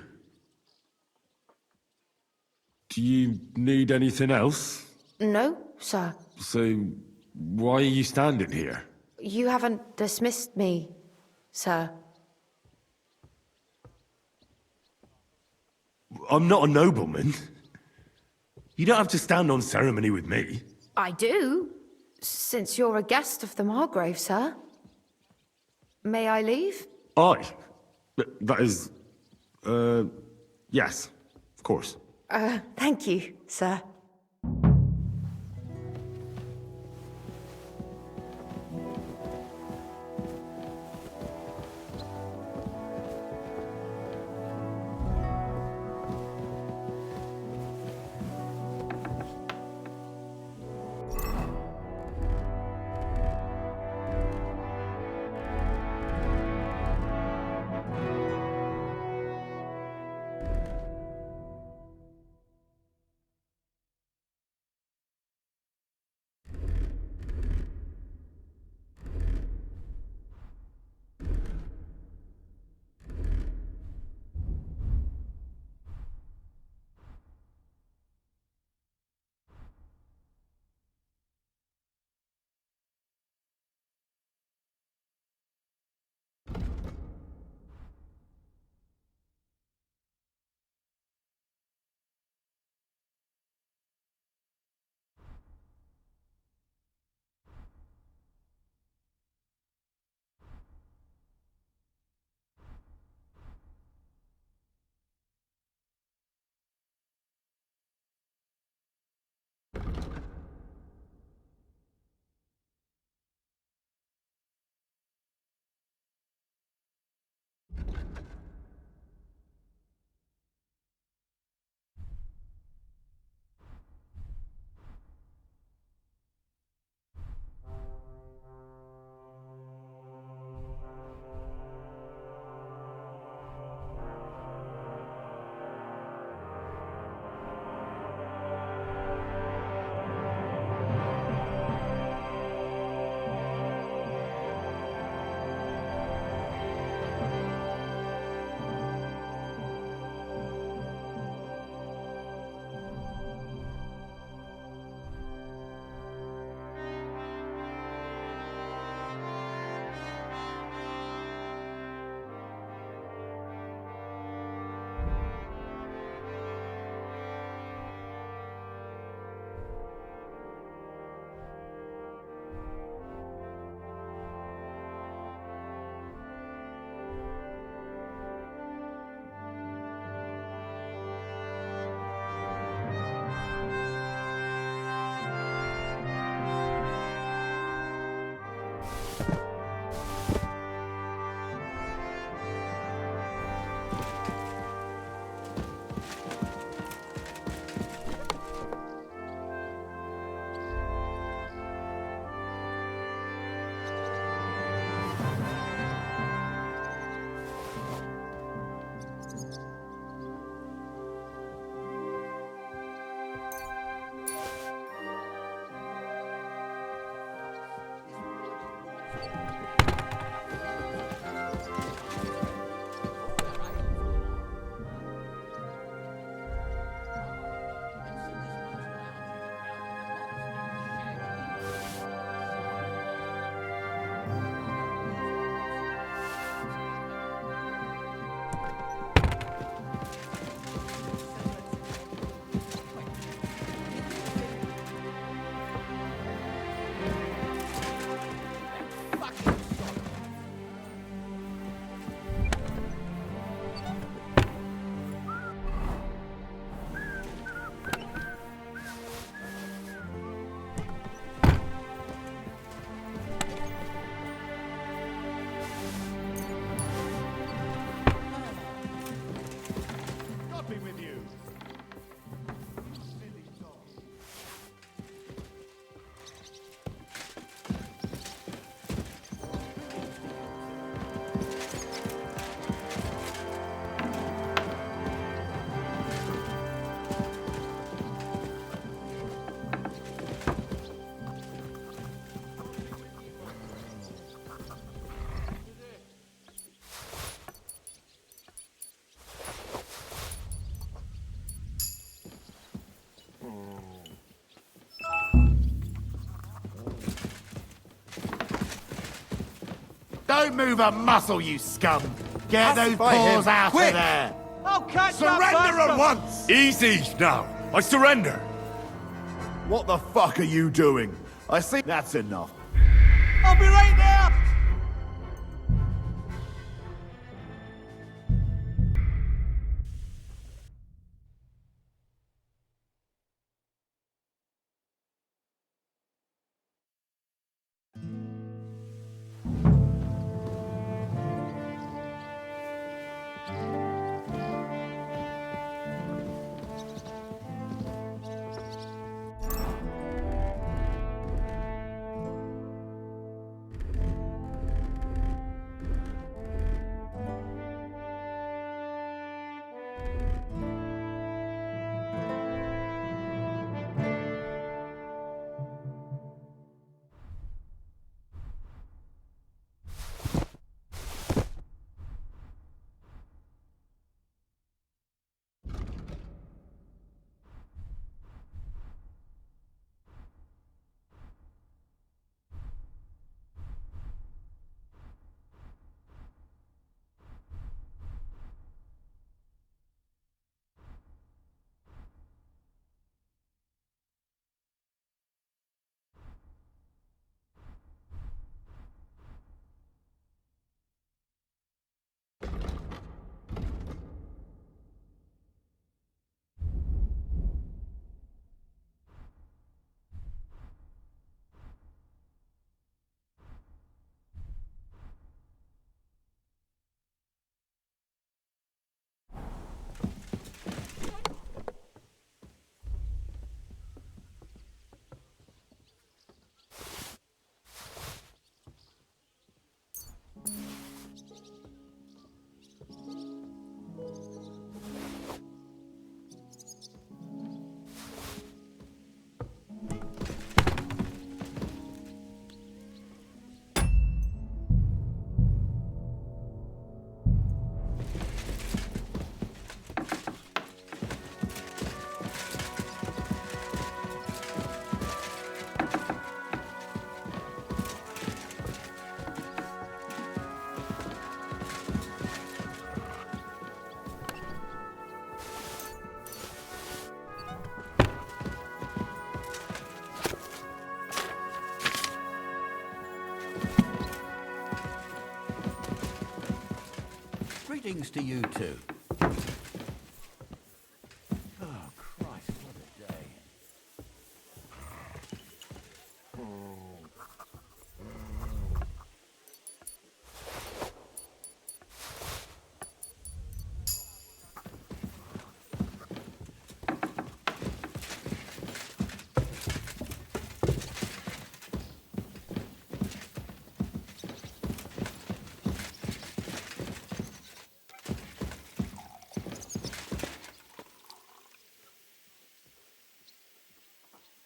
Do you need anything else? No, sir. So, why are you standing here? You haven't dismissed me, sir. I'm not a nobleman. You don't have to stand on ceremony with me. I do, since you're a guest of the Margrave, sir. May I leave? That is... yes, of course. Thank you, sir. Don't move a muscle, you scum! Get those paws out of there! I'll catch Surrender at once! Easy now! I surrender! What the fuck are you doing? I see that's enough. I'll be right there! Greetings to you too. Oh, Christ, what a day.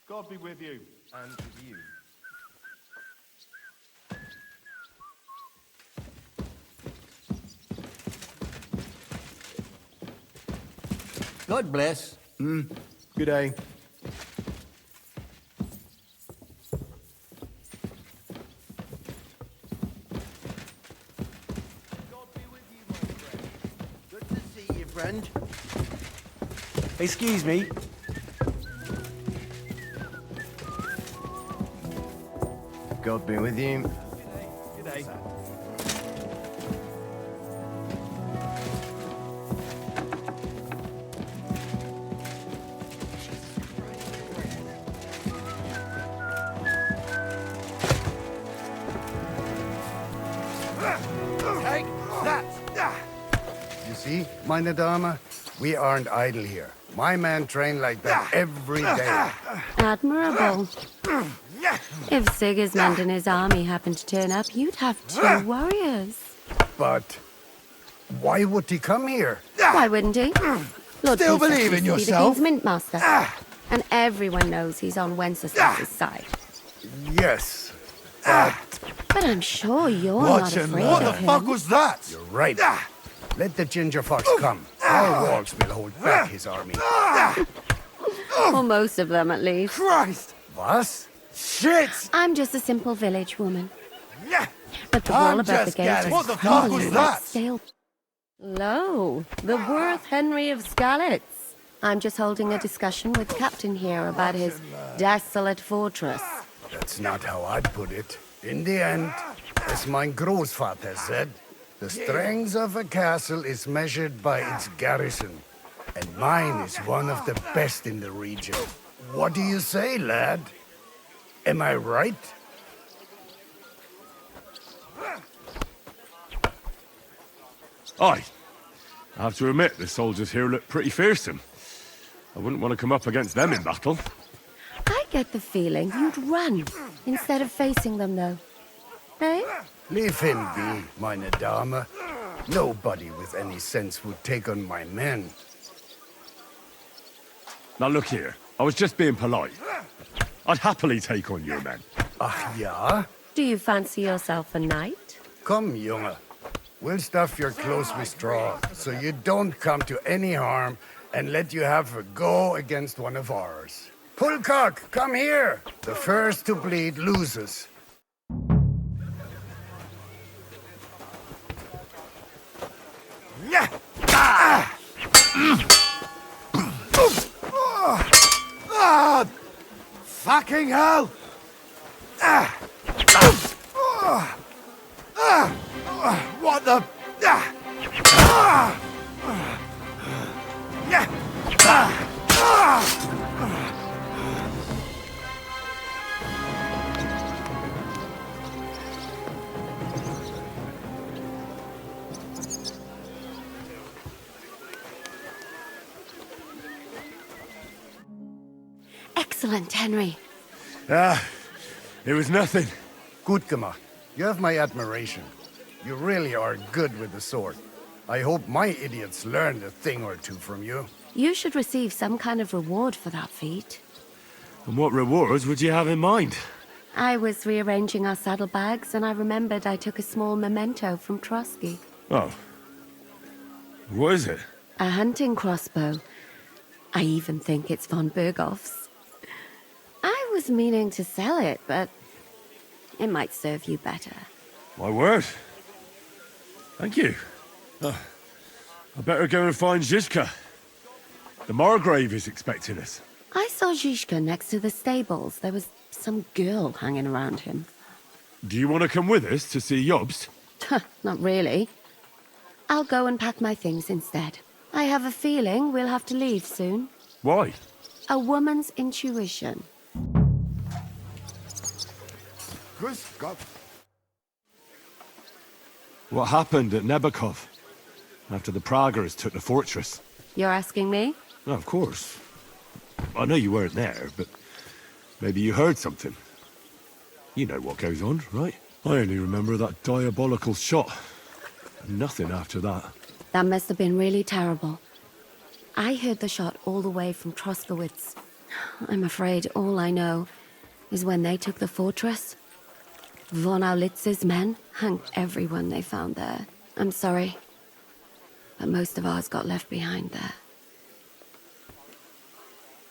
God be with you. And with you. God bless. Good day. God be with you, my friend. Good to see you, friend. Excuse me. God be with you. Good day. Take that! You see, meine Dame, we aren't idle here. My men train like that every day. Admirable. If Sigismund and his army happened to turn up, you'd have 2 warriors. But why would he come here? Why wouldn't he? Lord Still Peter believe in used to be yourself? the King's Mint Master. And everyone knows he's on Wenceslas's side. Yes, but But I'm sure you're not afraid What of the him. fuck was that? you're right. Let the ginger fox come. Our walls will hold back his army. Or most of them, at least. Christ! Was? Shit! I'm just a simple village woman. But the wall I'm above the just gate getting- is What the fuck crumbling was like that? stale. Lo, the worth Henry of Skalitz. I'm just holding a discussion with the captain here about his desolate fortress. That's not how I'd put it. In the end, as my Großvater said, the strength of a castle is measured by its garrison. And mine is one of the best in the region. What do you say, lad? Am I right? Aye. I have to admit, the soldiers here look pretty fearsome. I wouldn't want to come up against them in battle. I get the feeling you'd run instead of facing them, though. Eh? Leave him be, meine Dame. Nobody with any sense would take on my men. Now look here, I was just being polite. I'd happily take on your men. Ach ja? Do you fancy yourself a knight? Come, Junge. We'll stuff your clothes with straw, so you don't come to any harm, and let you have a go against one of ours. Pullcock, come here! The first to bleed loses. Fucking hell! What the? Excellent, Henry. It was nothing. Gut gemacht. You have my admiration. You really are good with the sword. I hope my idiots learned a thing or two from you. You should receive some kind of reward for that feat. And what rewards would you have in mind? I was rearranging our saddlebags, and I remembered I took a small memento from Trotsky. Oh. What is it? A hunting crossbow. I even think it's von Berghoff's. I was meaning to sell it, but it might serve you better. My word. Thank you. I better go and find Zizka. The Margrave is expecting us. I saw Zizka next to the stables. There was some girl hanging around him. Do you want to come with us to see Jobst? Not really. I'll go and pack my things instead. I have a feeling we'll have to leave soon. Why? A woman's intuition. Grüß Gott. What happened at Nebakov? After the Praguers took the fortress? You're asking me? No, of course. I know you weren't there, but maybe you heard something. You know what goes on, right? I only remember that diabolical shot. Nothing after that. That must have been really terrible. I heard the shot all the way from Troskowitz. I'm afraid all I know is when they took the fortress, von Aulitz's men hung everyone they found there. I'm sorry, but most of ours got left behind there.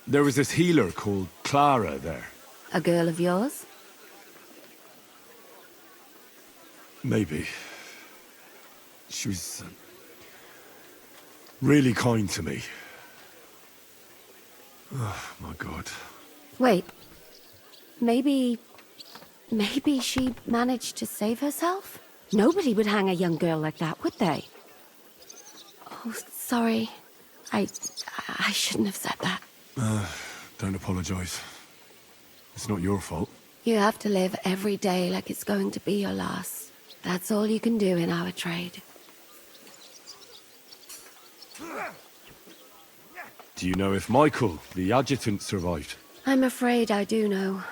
There was this healer called Clara there. A girl of yours? Maybe. She was really kind to me. Oh, my God. Wait. Maybe she managed to save herself? Nobody would hang a young girl like that, would they? Oh, sorry. I shouldn't have said that. Don't apologize. It's not your fault. You have to live every day like it's going to be your last. That's all you can do in our trade. Do you know if Michael, the adjutant, survived? I'm afraid I do know.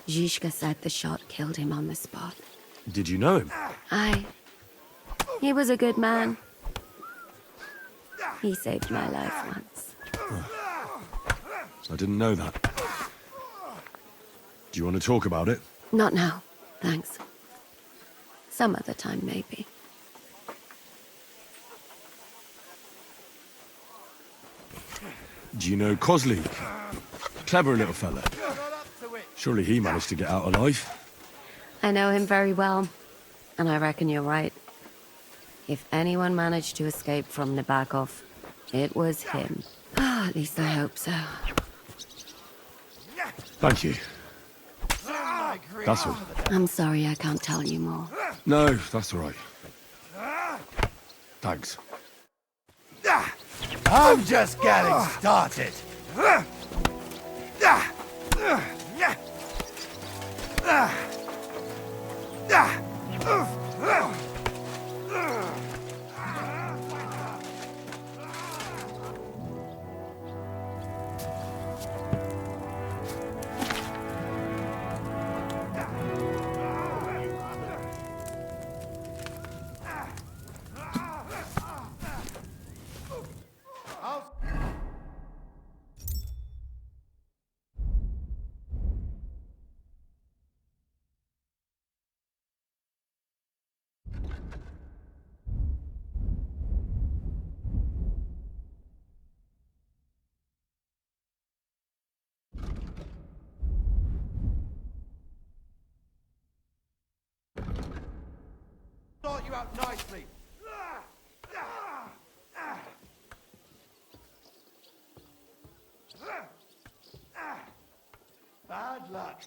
Zizka said the shot killed him on the spot. Did you know him? Aye. He was a good man. He saved my life once. I didn't know that. Do you want to talk about it? Not now, thanks. Some other time, maybe. Do you know Kozlik? Clever little fella. Surely he managed to get out alive. I know him very well, and I reckon you're right. If anyone managed to escape from Nabokov, it was him. At least I hope so. Thank you. That's all. I'm sorry I can't tell you more. No, that's all right. Thanks. I'm just getting started. Sort you out nicely. Bad luck.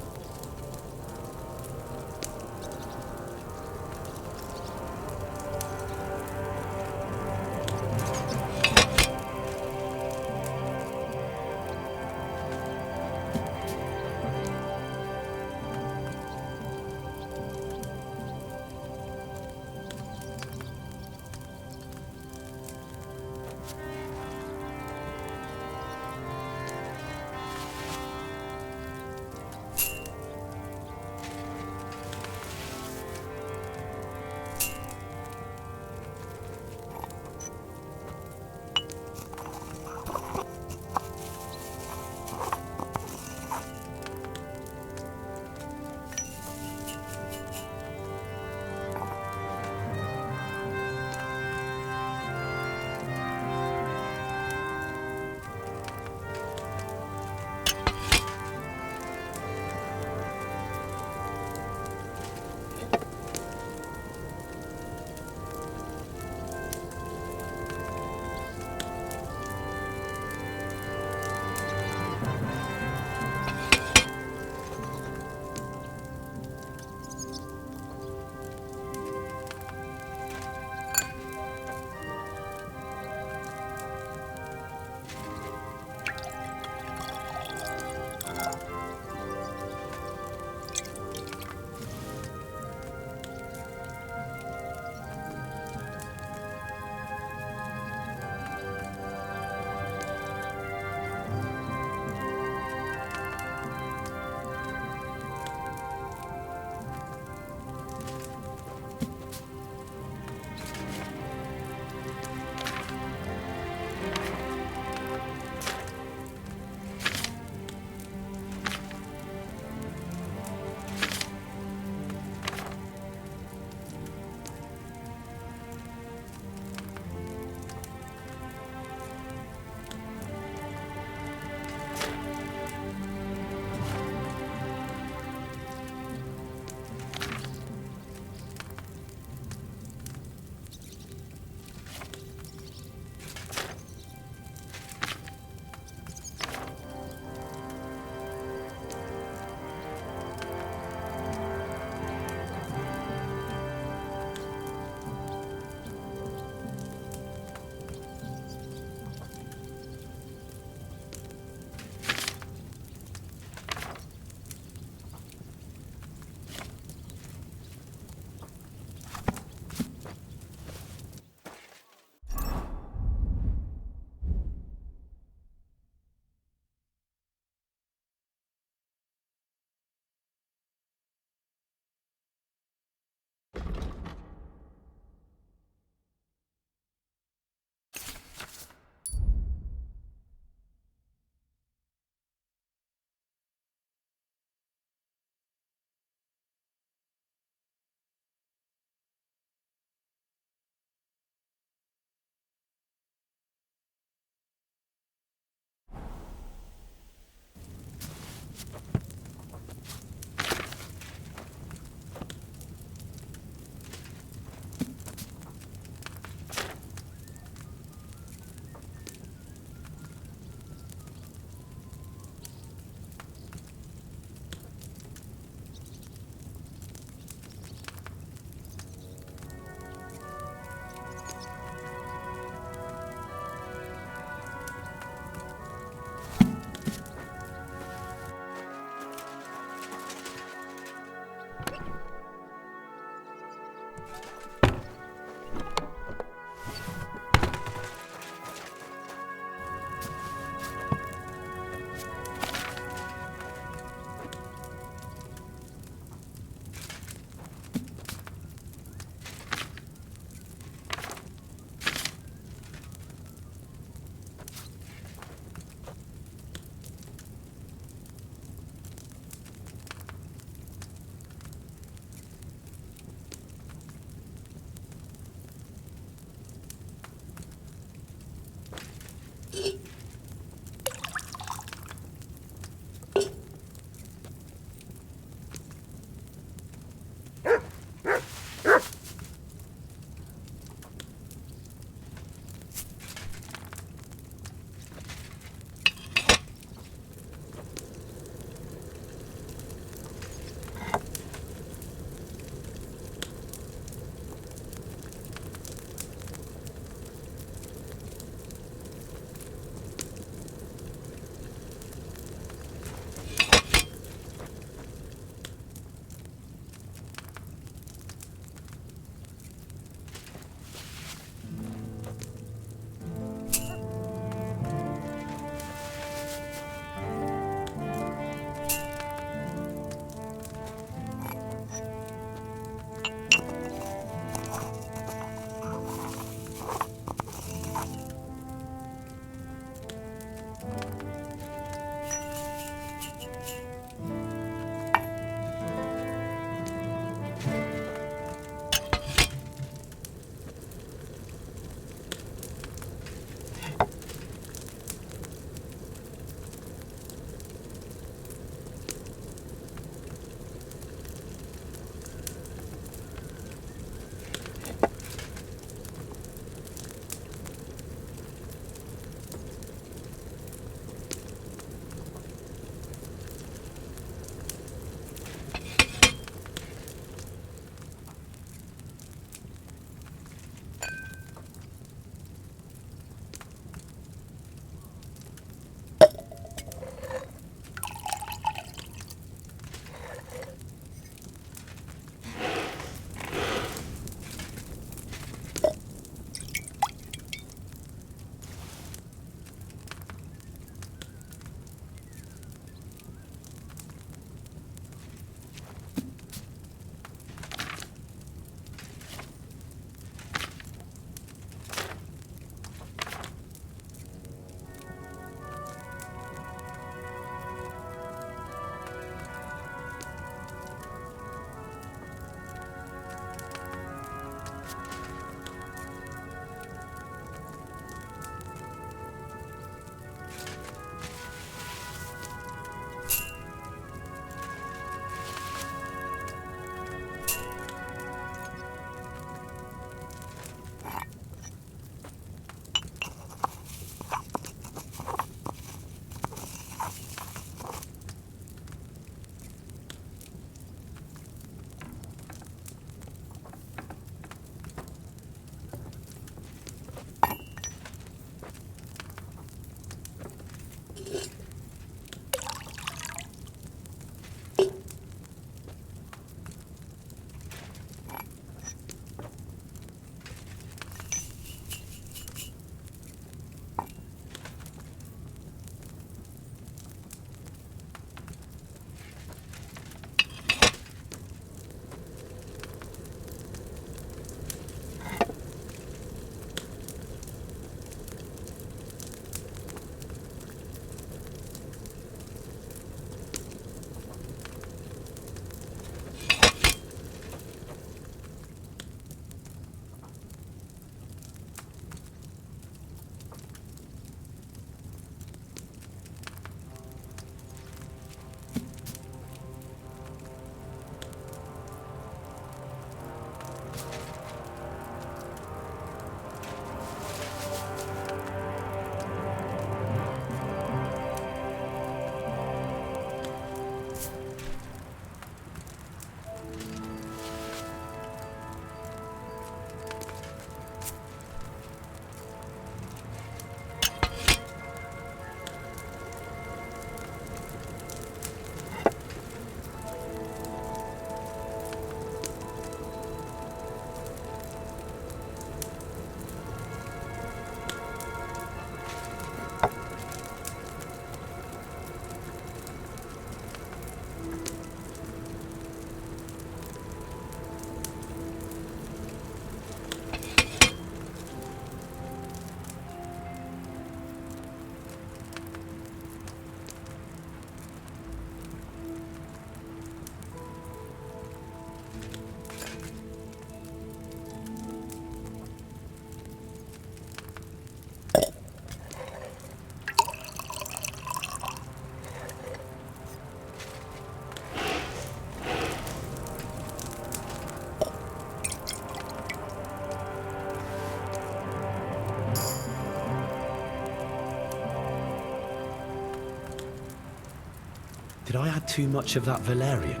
Did I add too much of that Valerian?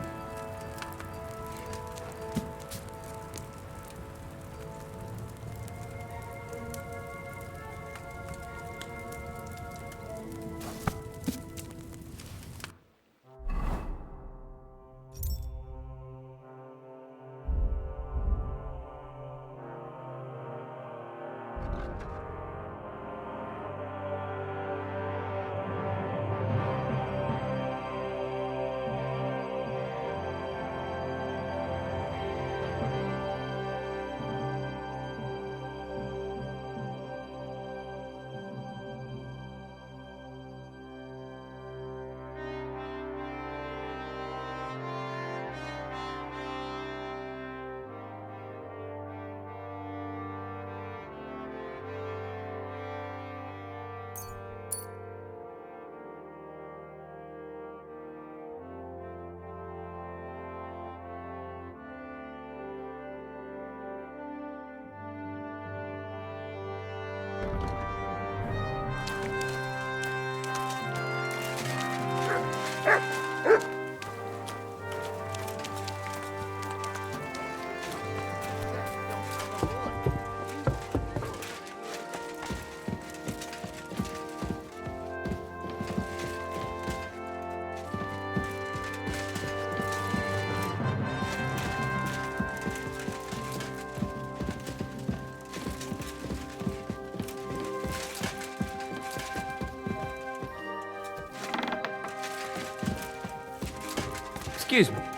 Excuse me.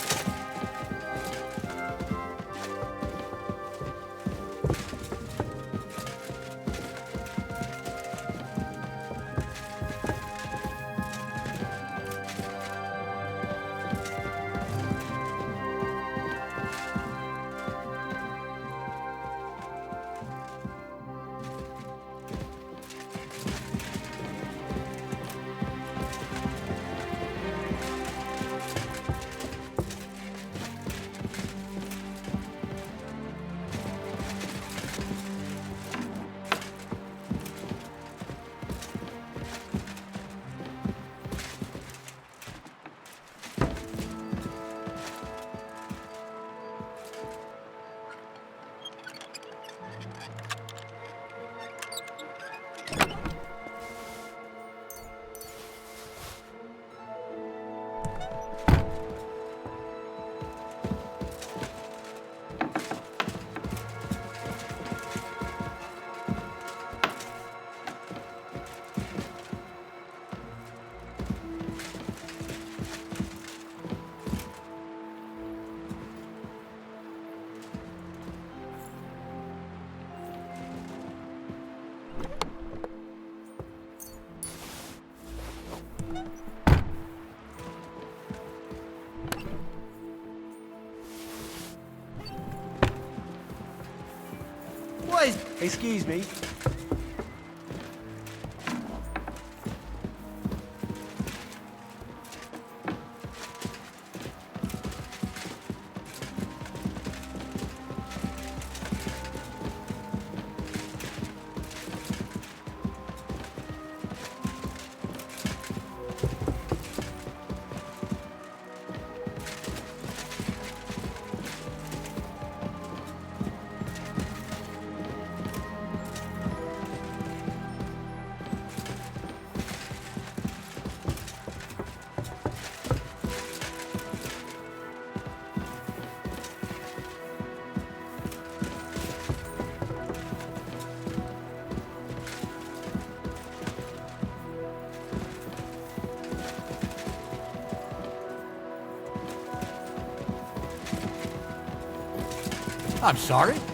Excuse me. I'm sorry.